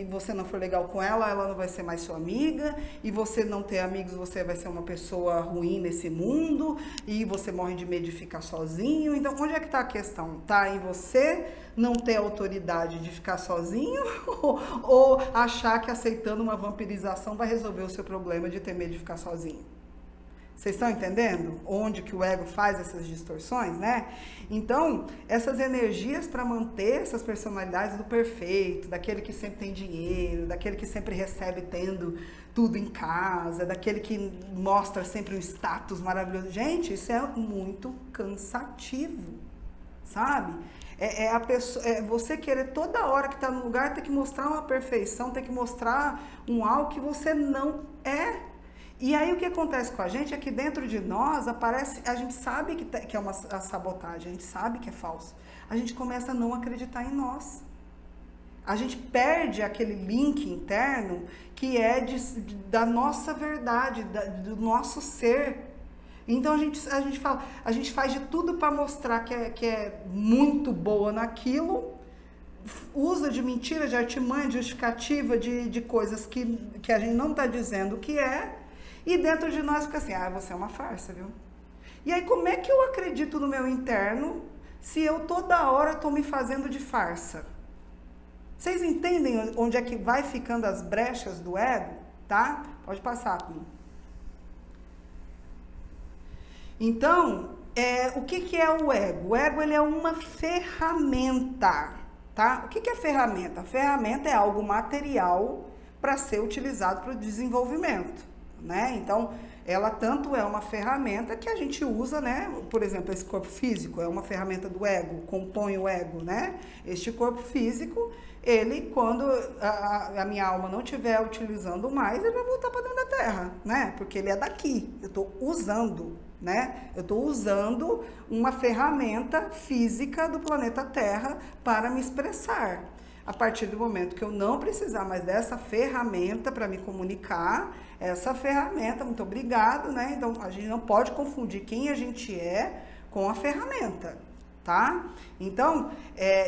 você não for legal com ela, ela não vai ser mais sua amiga, e você não ter amigos, você vai ser uma pessoa ruim nesse mundo e você morre de medo de ficar sozinho? Então onde é que está a questão? Está em você não ter autoridade de ficar sozinho ou achar que aceitando uma vampirização vai resolver o seu problema de ter medo de ficar sozinho? Vocês estão entendendo onde que o ego faz essas distorções, né? Então, essas energias para manter essas personalidades do perfeito, daquele que sempre tem dinheiro, daquele que sempre recebe tendo tudo em casa, daquele que mostra sempre um status maravilhoso. Gente, isso é muito cansativo, sabe? Você querer toda hora que está no lugar ter que mostrar uma perfeição, ter que mostrar algo que você não é. E aí o que acontece com a gente é que dentro de nós aparece, a gente sabe que é uma sabotagem, a gente sabe que é falso. A gente começa a não acreditar em nós. A gente perde aquele link interno que é da nossa verdade, do nosso ser. Então a gente faz de tudo para mostrar que é muito boa naquilo, usa de mentira, de artimanha, de justificativa, de coisas que a gente não está dizendo o que é, e dentro de nós fica assim, você é uma farsa, viu? E aí como é que eu acredito no meu interno se eu toda hora estou me fazendo de farsa? Vocês entendem onde é que vai ficando as brechas do ego? Tá? Pode passar comigo. Então, o que é o ego? O ego ele é uma ferramenta, tá? O que é ferramenta? A ferramenta é algo material para ser utilizado para o desenvolvimento, né? Então, ela tanto é uma ferramenta que a gente usa, né? Por exemplo, esse corpo físico é uma ferramenta do ego, compõe o ego, né? Este corpo físico, ele, quando a minha alma não estiver utilizando mais, ele vai voltar para dentro da Terra, né? Porque ele é daqui, eu estou usando, né? Eu estou usando uma ferramenta física do planeta Terra para me expressar. A partir do momento que eu não precisar mais dessa ferramenta para me comunicar, essa ferramenta, muito obrigado, né? Então, a gente não pode confundir quem a gente é com a ferramenta, tá? Então,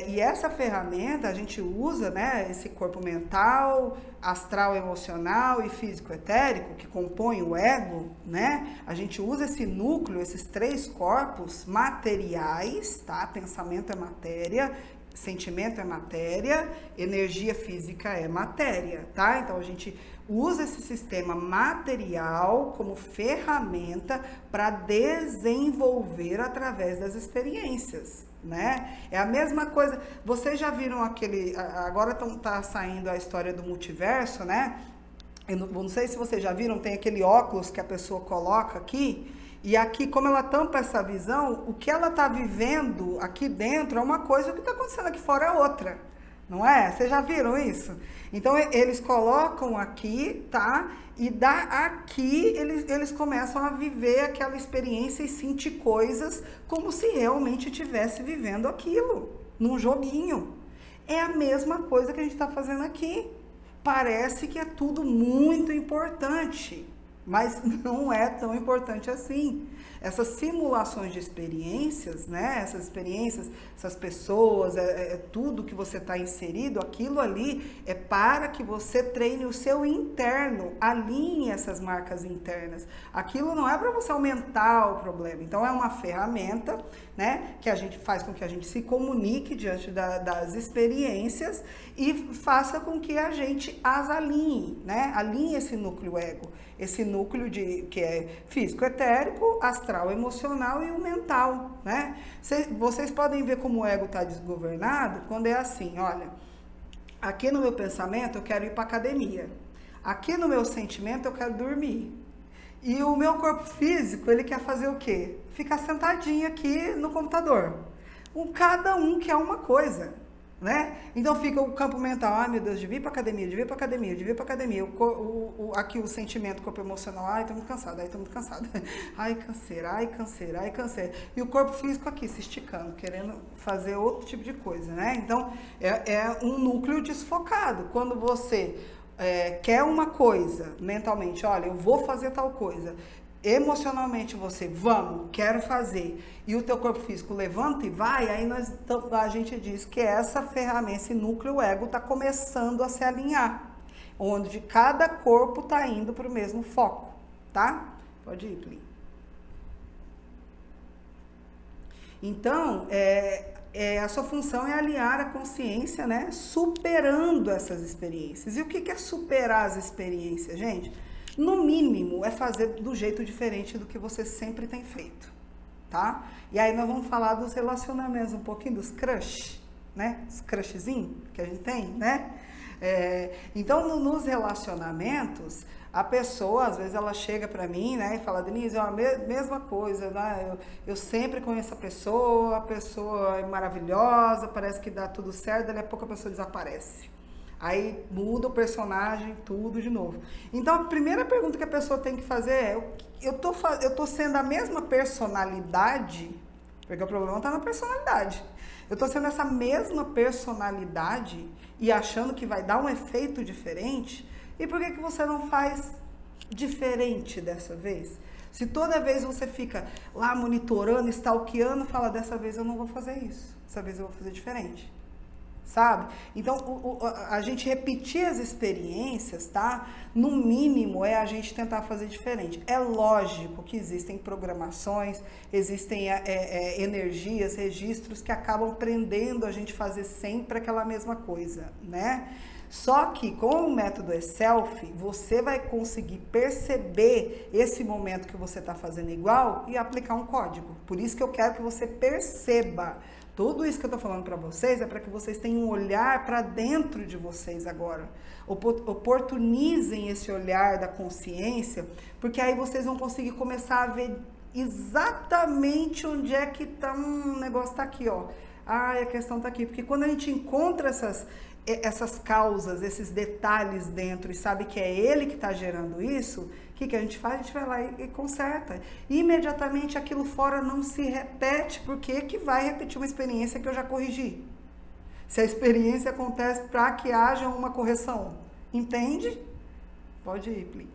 e essa ferramenta a gente usa, né? Esse corpo mental, astral, emocional e físico etérico, que compõe o ego, né? A gente usa esse núcleo, esses 3 corpos materiais, tá? Pensamento é matéria, sentimento é matéria, energia física é matéria, tá? Então a gente usa esse sistema material como ferramenta para desenvolver através das experiências, né? É a mesma coisa. Vocês já viram agora tá saindo a história do multiverso, né? Eu não sei se vocês já viram, tem aquele óculos que a pessoa coloca aqui. E aqui, como ela tampa essa visão, o que ela está vivendo aqui dentro é uma coisa, o que está acontecendo aqui fora é outra, não é? Vocês já viram isso? Então, eles colocam aqui, tá? E aqui eles começam a viver aquela experiência e sentir coisas como se realmente estivesse vivendo aquilo, num joguinho. É a mesma coisa que a gente está fazendo aqui. Parece que é tudo muito importante, mas não é tão importante assim. Essas simulações de experiências, né? Essas experiências, essas pessoas, tudo que você está inserido, aquilo ali é para que você treine o seu interno, alinhe essas marcas internas. Aquilo não é para você aumentar o problema. Então, é uma ferramenta, né? Que a gente faz com que a gente se comunique diante das experiências e faça com que a gente as alinhe, né? Alinhe esse núcleo ego. Esse núcleo que é físico, etérico, astral, emocional e o mental, né? Vocês podem ver como o ego está desgovernado quando é assim, olha, aqui no meu pensamento eu quero ir para academia, aqui no meu sentimento eu quero dormir, e o meu corpo físico, ele quer fazer o quê? Ficar sentadinho aqui no computador. Cada um quer uma coisa, né? Então fica o campo mental, ai meu Deus, devia ir pra academia, devia ir pra academia, devia ir pra academia. Aqui o sentimento, o corpo emocional, ai, tô muito cansada, ai, tô muito cansada. Ai, canseira, ai, canseira, ai, canseira. E o corpo físico aqui se esticando, querendo fazer outro tipo de coisa, né? Então é um núcleo desfocado. Quando você quer uma coisa mentalmente, olha, eu vou fazer tal coisa. Emocionalmente você, vamos, quero fazer, e o teu corpo físico levanta e vai, aí a gente diz que essa ferramenta, esse núcleo ego está começando a se alinhar, onde cada corpo está indo para o mesmo foco, tá? Pode ir, Plim. Então, a sua função é alinhar a consciência, né? Superando essas experiências. E o que é superar as experiências, gente? No mínimo, é fazer do jeito diferente do que você sempre tem feito, tá? E aí nós vamos falar dos relacionamentos, um pouquinho dos crush, né? Os crushzinhos que a gente tem, né? Então, nos relacionamentos, a pessoa, às vezes, ela chega pra mim, né? E fala, Denise, é a mesma coisa, né? Eu sempre conheço a pessoa é maravilhosa, parece que dá tudo certo, daqui a pouco a pessoa desaparece. Aí muda o personagem, tudo de novo. Então, a primeira pergunta que a pessoa tem que fazer é, eu tô sendo a mesma personalidade? Porque o problema está na personalidade. Eu tô sendo essa mesma personalidade e achando que vai dar um efeito diferente? E por que você não faz diferente dessa vez? Se toda vez você fica lá monitorando, stalkeando, fala, dessa vez eu não vou fazer isso, dessa vez eu vou fazer diferente. Sabe? Então, a gente repetir as experiências, tá? No mínimo, é a gente tentar fazer diferente. É lógico que existem programações, existem energias, registros que acabam prendendo a gente fazer sempre aquela mesma coisa, né? Só que com o método E-Self, você vai conseguir perceber esse momento que você está fazendo igual e aplicar um código. Por isso que eu quero que você perceba Tudo isso que eu estou falando para vocês é para que vocês tenham um olhar para dentro de vocês agora. Oportunizem esse olhar da consciência, porque aí vocês vão conseguir começar a ver exatamente onde é que tá, o negócio tá aqui, ó. A questão tá aqui. Porque quando a gente encontra essas causas, esses detalhes dentro e sabe que é ele que está gerando isso, o que a gente faz? A gente vai lá e conserta. Imediatamente aquilo fora não se repete, porque que vai repetir uma experiência que eu já corrigi? Se a experiência acontece para que haja uma correção. Entende? Pode ir, Pli.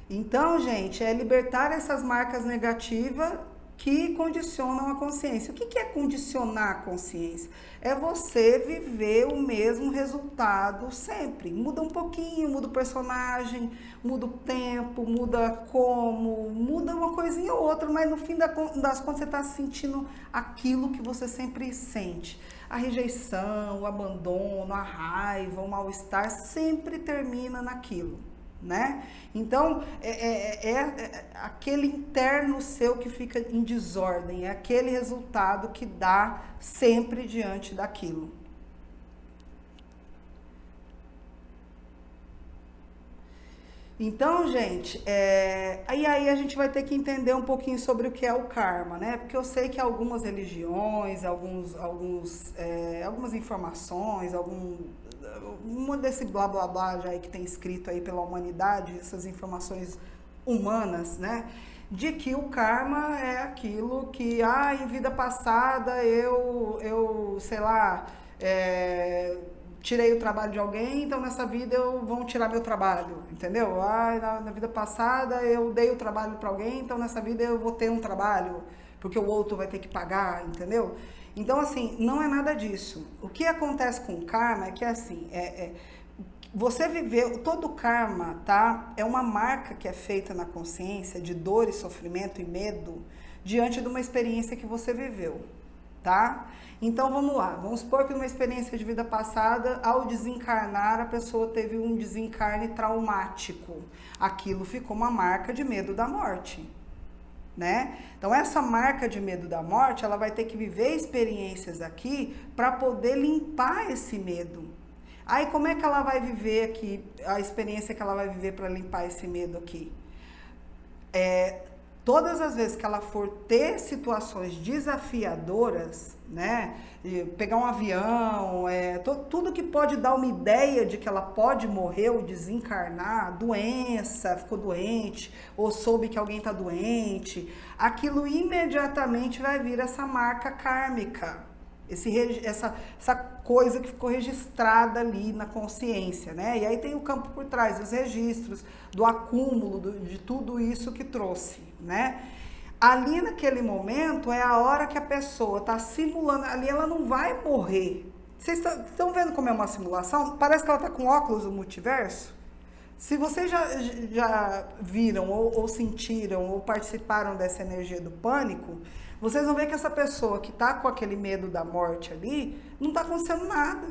Então, gente, é libertar essas marcas negativas que condicionam a consciência. O que é condicionar a consciência? É você viver o mesmo resultado sempre. Muda um pouquinho, muda o personagem, muda o tempo, muda como, muda uma coisinha ou outra, mas no fim das contas você está sentindo aquilo que você sempre sente. A rejeição, o abandono, a raiva, o mal-estar sempre termina naquilo. Né? Então, é aquele interno seu que fica em desordem, é aquele resultado que dá sempre diante daquilo. Então, gente, aí a gente vai ter que entender um pouquinho sobre o que é o karma, né? Porque eu sei que algumas religiões, algumas informações, uma desse blá blá blá já aí que tem escrito aí pela humanidade, essas informações humanas, né? De que o karma é aquilo que, em vida passada eu sei lá, tirei o trabalho de alguém, então nessa vida vão tirar meu trabalho, entendeu? Na vida passada eu dei o trabalho para alguém, então nessa vida eu vou ter um trabalho, porque o outro vai ter que pagar, entendeu? Então, assim, não é nada disso. O que acontece com o karma é que, assim, você viveu, todo karma, tá? É uma marca que é feita na consciência de dor e sofrimento e medo diante de uma experiência que você viveu, tá? Então, vamos lá. Vamos supor que numa experiência de vida passada, ao desencarnar, a pessoa teve um desencarne traumático. Aquilo ficou uma marca de medo da morte. Né? Então essa marca de medo da morte, ela vai ter que viver experiências aqui para poder limpar esse medo. Aí como é que ela vai viver aqui, a experiência que ela vai viver para limpar esse medo aqui? Todas as vezes que ela for ter situações desafiadoras, né, pegar um avião, tudo que pode dar uma ideia de que ela pode morrer ou desencarnar, doença, ficou doente, ou soube que alguém está doente, aquilo imediatamente vai vir essa marca kármica, essa coisa que ficou registrada ali na consciência, né? E aí tem o campo por trás, os registros do acúmulo de tudo isso que trouxe, né? Ali naquele momento é a hora que a pessoa está simulando, ali ela não vai morrer. Vocês estão vendo como é uma simulação? Parece que ela está com óculos do multiverso. Se vocês já viram ou sentiram ou participaram dessa energia do pânico, vocês vão ver que essa pessoa que está com aquele medo da morte ali, não está acontecendo nada,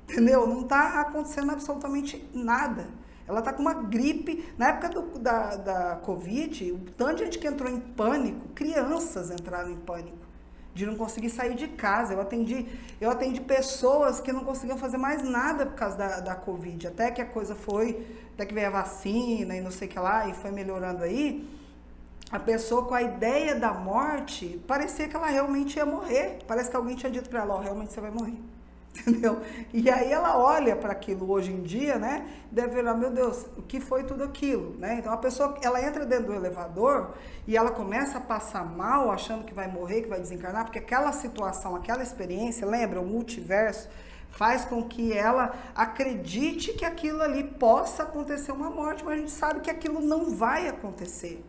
entendeu? Não está acontecendo absolutamente nada. Ela está com uma gripe. Na época da Covid, o tanto de gente que entrou em pânico, crianças entraram em pânico, de não conseguir sair de casa. Eu atendi pessoas que não conseguiam fazer mais nada por causa da Covid, até que a coisa até que veio a vacina e não sei o que lá, e foi melhorando aí. A pessoa com a ideia da morte, parecia que ela realmente ia morrer. Parece que alguém tinha dito para ela, realmente você vai morrer. Entendeu? E aí ela olha para aquilo hoje em dia, né? Deve olhar, meu Deus, o que foi tudo aquilo, né? Então a pessoa, ela entra dentro do elevador e ela começa a passar mal, achando que vai morrer, que vai desencarnar, porque aquela situação, aquela experiência, lembra, o multiverso, faz com que ela acredite que aquilo ali possa acontecer uma morte, mas a gente sabe que aquilo não vai acontecer.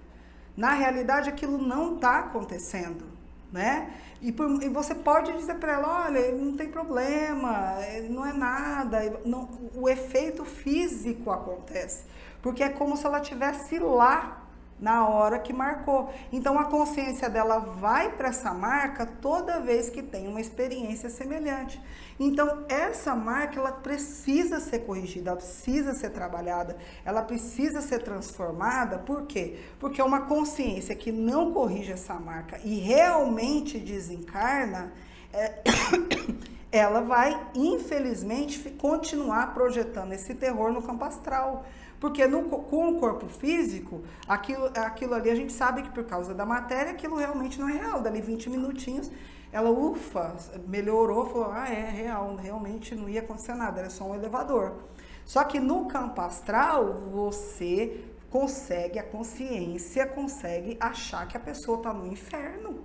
Na realidade, aquilo não está acontecendo, né? E você pode dizer para ela, olha, não tem problema, não é nada, o efeito físico acontece, porque é como se ela estivesse lá, na hora que marcou. Então a consciência dela vai para essa marca toda vez que tem uma experiência semelhante. Então essa marca ela precisa ser corrigida, ela precisa ser trabalhada, ela precisa ser transformada. Por quê? Porque uma consciência que não corrige essa marca e realmente desencarna, ela vai, infelizmente, continuar projetando esse terror no campo astral. Porque com o corpo físico, aquilo ali a gente sabe que por causa da matéria, aquilo realmente não é real. Dali 20 minutinhos, ela melhorou, falou, é real, realmente não ia acontecer nada, era só um elevador. Só que no campo astral, você a consciência consegue achar que a pessoa está no inferno.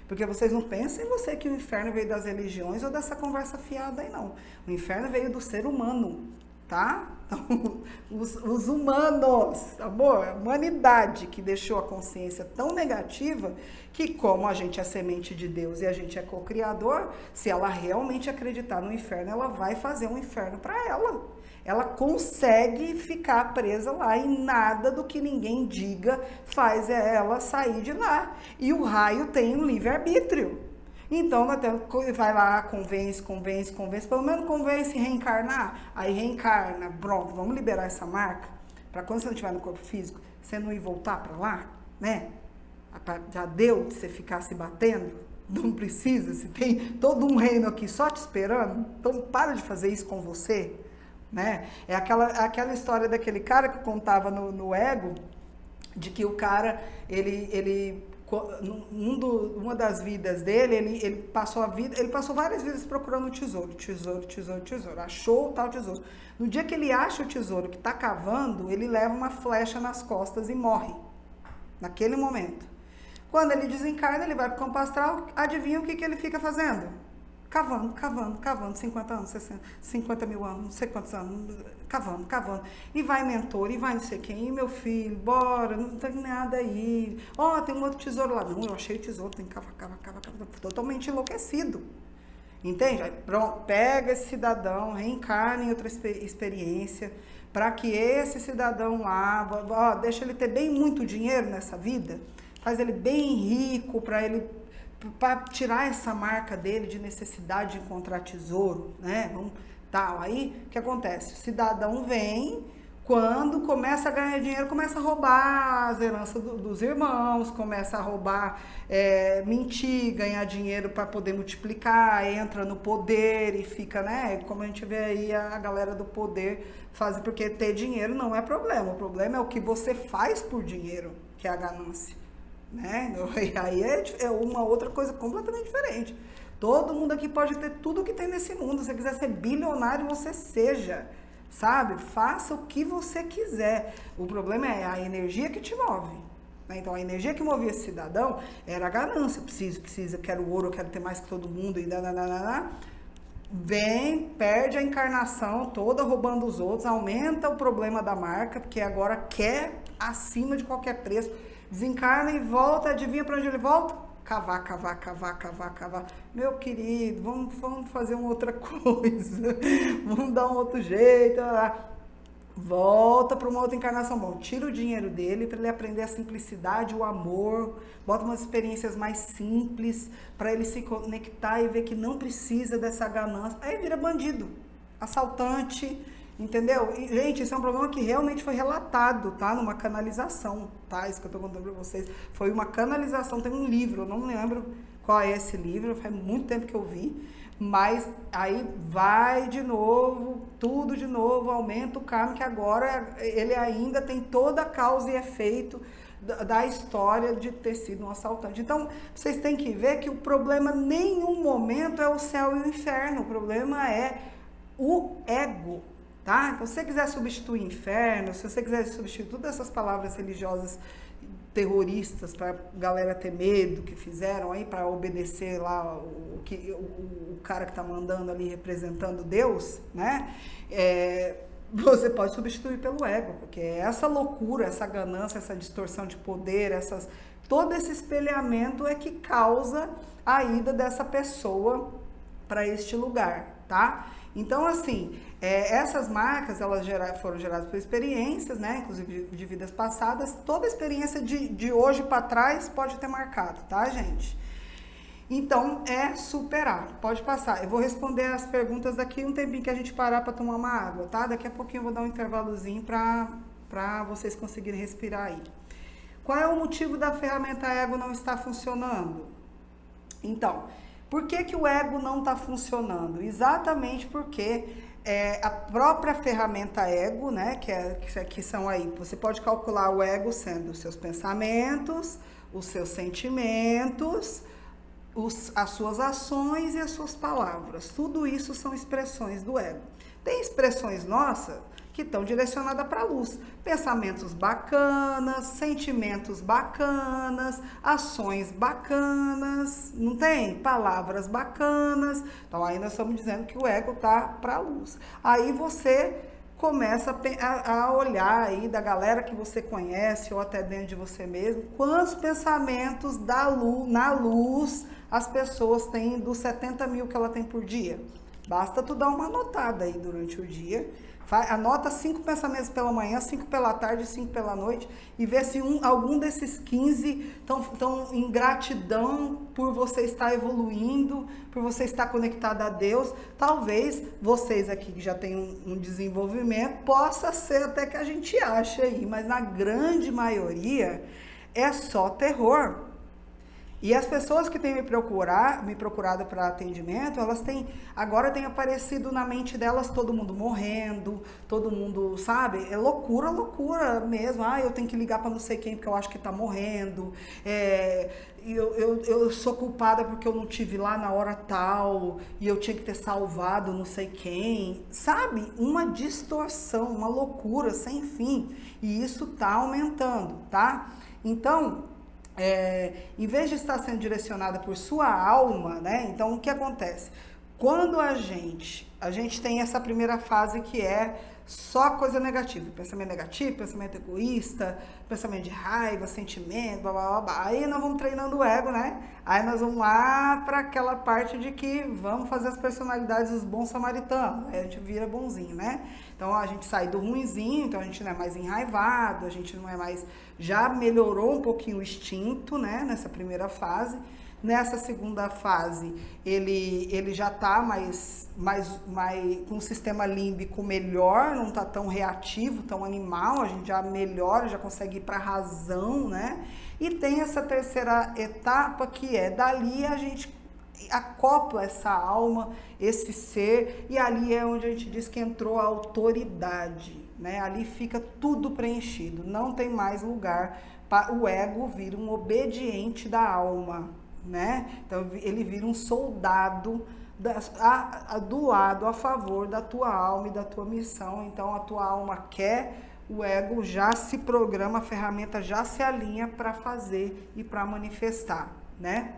Porque vocês não pensam em você que o inferno veio das religiões ou dessa conversa fiada aí, não. O inferno veio do ser humano, tá? Então, os humanos, amor, a humanidade que deixou a consciência tão negativa que, como a gente é semente de Deus e a gente é co-criador, se ela realmente acreditar no inferno, ela vai fazer um inferno para ela. Ela consegue ficar presa lá e nada do que ninguém diga faz ela sair de lá. E o raio tem um livre-arbítrio. Então, vai lá, convence, pelo menos convence reencarnar. Aí reencarna, pronto, vamos liberar essa marca para quando você não estiver no corpo físico, você não ir voltar para lá, né? Já deu de você ficar se batendo? Não precisa, se tem todo um reino aqui só te esperando, então para de fazer isso com você. Né? É aquela história daquele cara que contava no Ego, de que o cara, uma das vidas dele, ele passou várias vidas procurando o tesouro, achou o tal tesouro. No dia que ele acha o tesouro que está cavando, ele leva uma flecha nas costas e morre, naquele momento. Quando ele desencarna, ele vai para o campo astral, adivinha o que ele fica fazendo? Cavando, 50 anos, 60, 50 mil anos, não sei quantos anos, cavando. E vai mentor, e vai não sei quem, e meu filho, bora, não tem nada aí. Tem um outro tesouro lá. Não, eu achei o tesouro, tem que cavar, totalmente enlouquecido. Entende? Aí, pronto, pega esse cidadão, reencarna em outra experiência, para que esse cidadão lá, deixa ele ter bem muito dinheiro nessa vida, faz ele bem rico, para tirar essa marca dele de necessidade de encontrar tesouro, né? Aí, o que acontece? O cidadão vem, quando começa a ganhar dinheiro, começa a roubar as heranças dos irmãos, começa a roubar, mentir, ganhar dinheiro para poder multiplicar, entra no poder e fica, né? Como a gente vê aí a galera do poder faz, porque ter dinheiro não é problema, o problema é o que você faz por dinheiro, que é a ganância. Né? E aí é uma outra coisa completamente diferente. Todo mundo aqui pode ter tudo que tem nesse mundo. Se você quiser ser bilionário, você seja, sabe? Faça o que você quiser. O problema é a energia que te move. Né? Então, a energia que movia esse cidadão era a ganância. Preciso, eu quero ouro, eu quero ter mais que todo mundo. E vem, perde a encarnação toda roubando os outros, aumenta o problema da marca, porque agora quer acima de qualquer preço. Desencarna e volta, adivinha para onde ele volta? Cavar. Meu querido, vamos fazer uma outra coisa, vamos dar um outro jeito. Volta para uma outra encarnação. Bom, tira o dinheiro dele para ele aprender a simplicidade, o amor, bota umas experiências mais simples para ele se conectar e ver que não precisa dessa ganância. Aí vira bandido, assaltante. Entendeu? E, gente, isso é um problema que realmente foi relatado, tá? Numa canalização, tá? Isso que eu tô contando pra vocês. Foi uma canalização, tem um livro, eu não lembro qual é esse livro, faz muito tempo que eu vi, mas aí vai de novo, tudo de novo, aumenta o karma, que agora ele ainda tem toda a causa e efeito da história de ter sido um assaltante. Então, vocês têm que ver que o problema em nenhum momento é o céu e o inferno, o problema é o ego. Tá? Então, se você quiser substituir inferno, se você quiser substituir todas essas palavras religiosas terroristas para galera ter medo que fizeram aí para obedecer lá o cara que está mandando ali representando Deus, né? Você pode substituir pelo ego, porque essa loucura, essa ganância, essa distorção de poder, todo esse espelhamento é que causa a ida dessa pessoa para este lugar, tá? Então, assim, essas marcas, elas foram geradas por experiências, né? Inclusive de vidas passadas. Toda experiência de hoje para trás pode ter marcado, tá, gente? Então, é superar. Pode passar. Eu vou responder as perguntas daqui um tempinho que a gente parar para tomar uma água, tá? Daqui a pouquinho eu vou dar um intervalozinho para vocês conseguirem respirar aí. Qual é o motivo da ferramenta ego não estar funcionando? Então, por que o ego não está funcionando? Exatamente porque a própria ferramenta ego, né, que são aí, você pode calcular o ego sendo os seus pensamentos, os seus sentimentos, as suas ações e as suas palavras. Tudo isso são expressões do ego. Tem expressões nossas que estão direcionadas para a luz. Pensamentos bacanas, sentimentos bacanas, ações bacanas, não tem? Palavras bacanas. Então, aí nós estamos dizendo que o ego está para a luz. Aí você começa a olhar aí da galera que você conhece ou até dentro de você mesmo, quantos pensamentos na luz as pessoas têm dos 70 mil que ela tem por dia. Basta tu dar uma anotada aí durante o dia. Anota 5 pensamentos pela manhã, 5 pela tarde, 5 pela noite e vê se algum desses 15 estão em gratidão por você estar evoluindo, por você estar conectado a Deus. Talvez vocês aqui que já têm um desenvolvimento, possa ser até que a gente ache aí, mas na grande maioria é só terror. E as pessoas que têm me procurado para atendimento, elas agora tem aparecido na mente delas todo mundo morrendo, todo mundo, sabe? É loucura mesmo. Eu tenho que ligar para não sei quem porque eu acho que está morrendo. Eu sou culpada porque eu não tive lá na hora tal e eu tinha que ter salvado não sei quem. Sabe? Uma distorção, uma loucura sem fim. E isso está aumentando, tá? Então, em vez de estar sendo direcionada por sua alma, né? Então, o que acontece? Quando a gente tem essa primeira fase que é só coisa negativa, pensamento negativo, pensamento egoísta, pensamento de raiva, sentimento, blá, blá, blá. Aí nós vamos treinando o ego, né? Aí nós vamos lá para aquela parte de que vamos fazer as personalidades dos bons samaritanos, aí a gente vira bonzinho, né? Então a gente sai do ruinzinho, então a gente não é mais enraivado, a gente não é mais, já melhorou um pouquinho o instinto, né? Nessa primeira fase. Nessa segunda fase, ele já está mais com um sistema límbico melhor, não está tão reativo, tão animal, a gente já melhora, já consegue ir para a razão, né? E tem essa terceira etapa que dali a gente acopla essa alma, esse ser, e ali é onde a gente diz que entrou a autoridade, né? Ali fica tudo preenchido, não tem mais lugar para o ego vir um obediente da alma, né? Então ele vira um soldado do lado a favor da tua alma e da tua missão. Então a tua alma quer, o ego já se programa, a ferramenta já se alinha para fazer e para manifestar, né?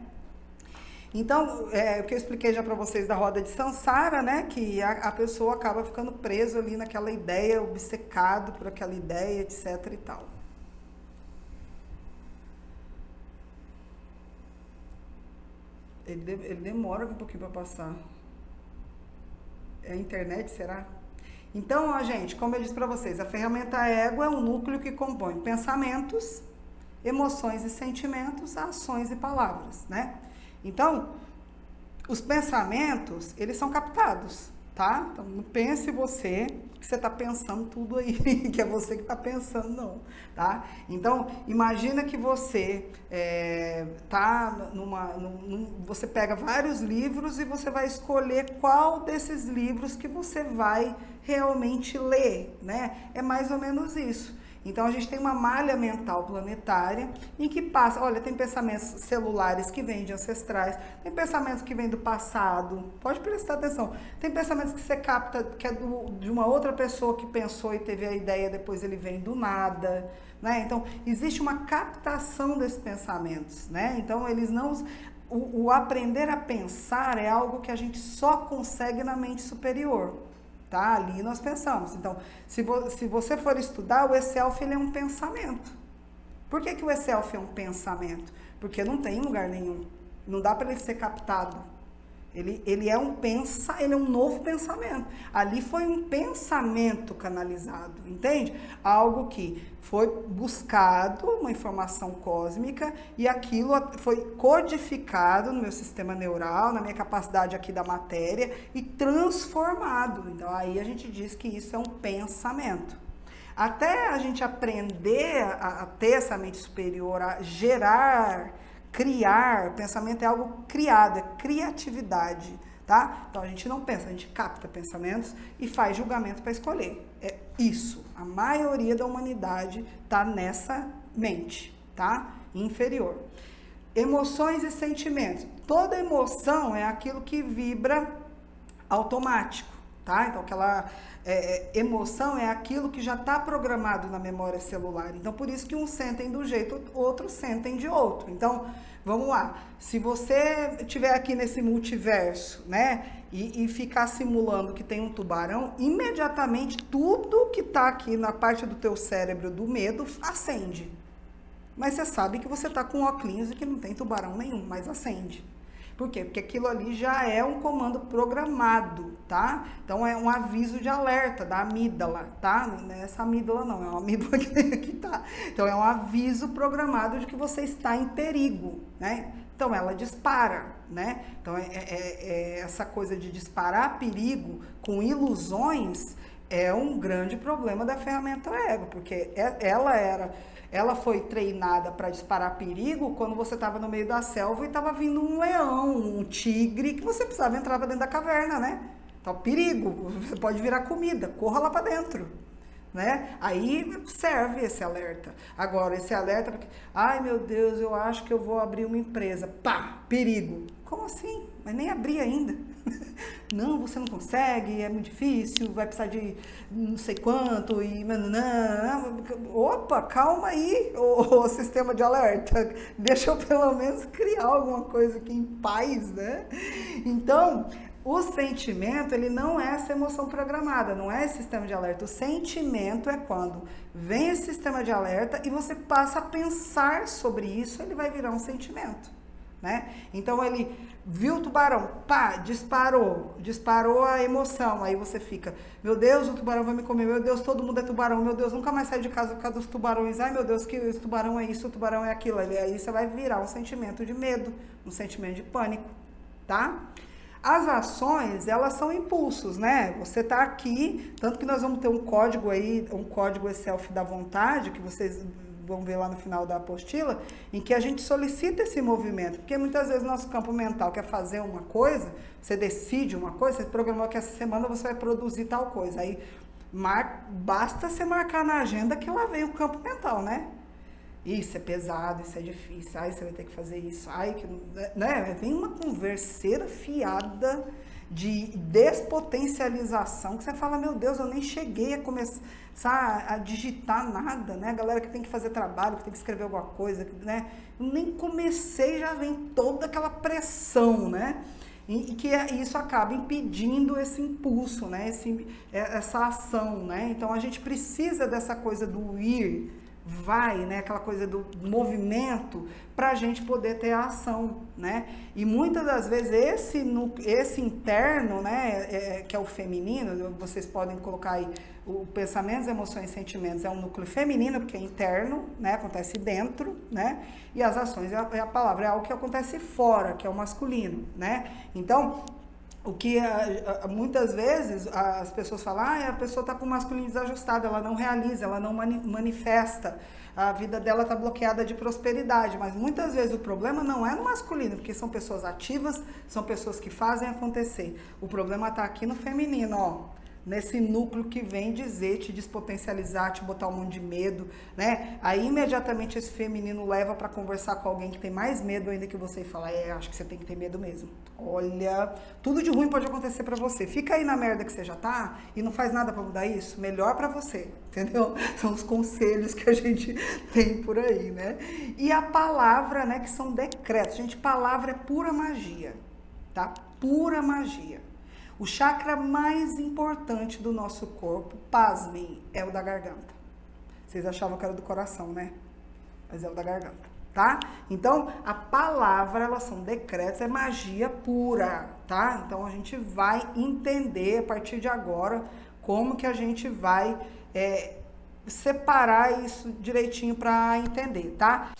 Então, o que eu expliquei já para vocês da roda de Sansara, né? Que a pessoa acaba ficando preso ali naquela ideia, obcecado por aquela ideia, etc e tal. Ele demora um pouquinho para passar. É a internet, será? Então, ó, gente, como eu disse para vocês, a ferramenta ego é um núcleo que compõe pensamentos, emoções e sentimentos, ações e palavras, né? Então, os pensamentos, eles são captados, tá? Então, não pense você que você está pensando tudo aí, que é você que está pensando, não, tá? Então, imagina que você você pega vários livros e você vai escolher qual desses livros que você vai realmente ler, né? É mais ou menos isso. Então, a gente tem uma malha mental planetária em que passa, olha, tem pensamentos celulares que vêm de ancestrais, tem pensamentos que vêm do passado, pode prestar atenção, tem pensamentos que você capta, que é de uma outra pessoa que pensou e teve a ideia, depois ele vem do nada, né? Então, existe uma captação desses pensamentos, né? Então, eles não... O aprender a pensar é algo que a gente só consegue na mente superior. Tá? Ali nós pensamos. Então, se você for estudar, o E-Self, ele é um pensamento. Por que o E-Self é um pensamento? Porque não tem lugar nenhum. Não dá para ele ser captado. Ele é um novo pensamento. Ali foi um pensamento canalizado, entende? Algo que foi buscado, uma informação cósmica, e aquilo foi codificado no meu sistema neural, na minha capacidade aqui da matéria, e transformado. Então aí a gente diz que isso é um pensamento. Até a gente aprender a ter essa mente superior, a gerar, criar, pensamento é algo criado, é criatividade, tá? Então a gente não pensa, a gente capta pensamentos e faz julgamento para escolher. É isso. A maioria da humanidade tá nessa mente, tá? Inferior. Emoções e sentimentos. Toda emoção é aquilo que vibra automático, tá? Então aquela emoção é aquilo que já está programado na memória celular. Então, por isso que uns sentem de um jeito, outros sentem de outro. Então, vamos lá. Se você estiver aqui nesse multiverso, né, e ficar simulando que tem um tubarão, imediatamente tudo que está aqui na parte do teu cérebro do medo acende. Mas você sabe que você está com óculos e que não tem tubarão nenhum, mas acende. Por quê? Porque aquilo ali já é um comando programado, tá? Então, é um aviso de alerta da amígdala, tá? Não é essa amígdala não, é uma amígdala que tá. Então, é um aviso programado de que você está em perigo, né? Então, ela dispara, né? Então, essa coisa de disparar perigo com ilusões é um grande problema da ferramenta ego, porque ela foi treinada para disparar perigo quando você estava no meio da selva e estava vindo um leão, um tigre, que você precisava entrar para dentro da caverna, né? Então, perigo, você pode virar comida, corra lá para dentro, né? Aí serve esse alerta. Agora, esse alerta, porque, ai meu Deus, eu acho que eu vou abrir uma empresa. Pá, perigo. Como assim? Mas nem abri ainda. Não, você não consegue, é muito difícil, vai precisar de não sei quanto e... Opa, calma aí, o sistema de alerta. Deixa eu pelo menos criar alguma coisa aqui em paz, né? Então, o sentimento, ele não é essa emoção programada, não é esse sistema de alerta. O sentimento é quando vem esse sistema de alerta e você passa a pensar sobre isso, ele vai virar um sentimento, né? Então, ele viu o tubarão, pá, disparou a emoção. Aí você fica, meu Deus, o tubarão vai me comer, meu Deus, todo mundo é tubarão, meu Deus, nunca mais saio de casa por causa dos tubarões, ai meu Deus, que esse tubarão é isso, o tubarão é aquilo. Aí você vai virar um sentimento de medo, um sentimento de pânico, tá? As ações, elas são impulsos, né? Você tá aqui, tanto que nós vamos ter um código aí, um código self da vontade, que vocês vão ver lá no final da apostila, em que a gente solicita esse movimento, porque muitas vezes nosso campo mental quer fazer uma coisa, você decide uma coisa, você programou que essa semana você vai produzir tal coisa, aí basta você marcar na agenda que lá vem o campo mental, né? Isso é pesado, isso é difícil, ai, você vai ter que fazer isso, ai, que, né? Vem uma converseira fiada de despotencialização, que você fala, meu Deus, eu nem cheguei a começar a digitar nada, né? A galera que tem que fazer trabalho, que tem que escrever alguma coisa, né? Eu nem comecei, já vem toda aquela pressão, né? E que isso acaba impedindo esse impulso, né? Essa ação, né? Então, a gente precisa dessa coisa do ir, vai, né? Aquela coisa do movimento para a gente poder ter a ação, né? E muitas das vezes esse interno, né? Que é o feminino, vocês podem colocar aí o pensamentos, emoções e sentimentos é um núcleo feminino, porque é interno, né? Acontece dentro, né? E as ações a palavra é algo que acontece fora, que é o masculino, né? Então, o que muitas vezes as pessoas falam, a pessoa está com o masculino desajustado, ela não realiza, ela não manifesta, a vida dela está bloqueada de prosperidade, mas muitas vezes o problema não é no masculino, porque são pessoas ativas, são pessoas que fazem acontecer. O problema está aqui no feminino, ó. Nesse núcleo que vem dizer, te despotencializar, te botar um monte de medo, né? Aí imediatamente esse feminino leva para conversar com alguém que tem mais medo ainda que você e fala, acho que você tem que ter medo mesmo. Olha, tudo de ruim pode acontecer para você. Fica aí na merda que você já tá e não faz nada para mudar isso, melhor para você, entendeu? São os conselhos que a gente tem por aí, né? E a palavra, né, que são decretos. Gente, palavra é pura magia, tá? Pura magia. O chakra mais importante do nosso corpo, pasmem, é o da garganta. Vocês achavam que era do coração, né? Mas é o da garganta. tá? Então, a palavra, elas são decretos, é magia pura, tá? Então, a gente vai entender a partir de agora como que a gente vai separar isso direitinho para entender, tá?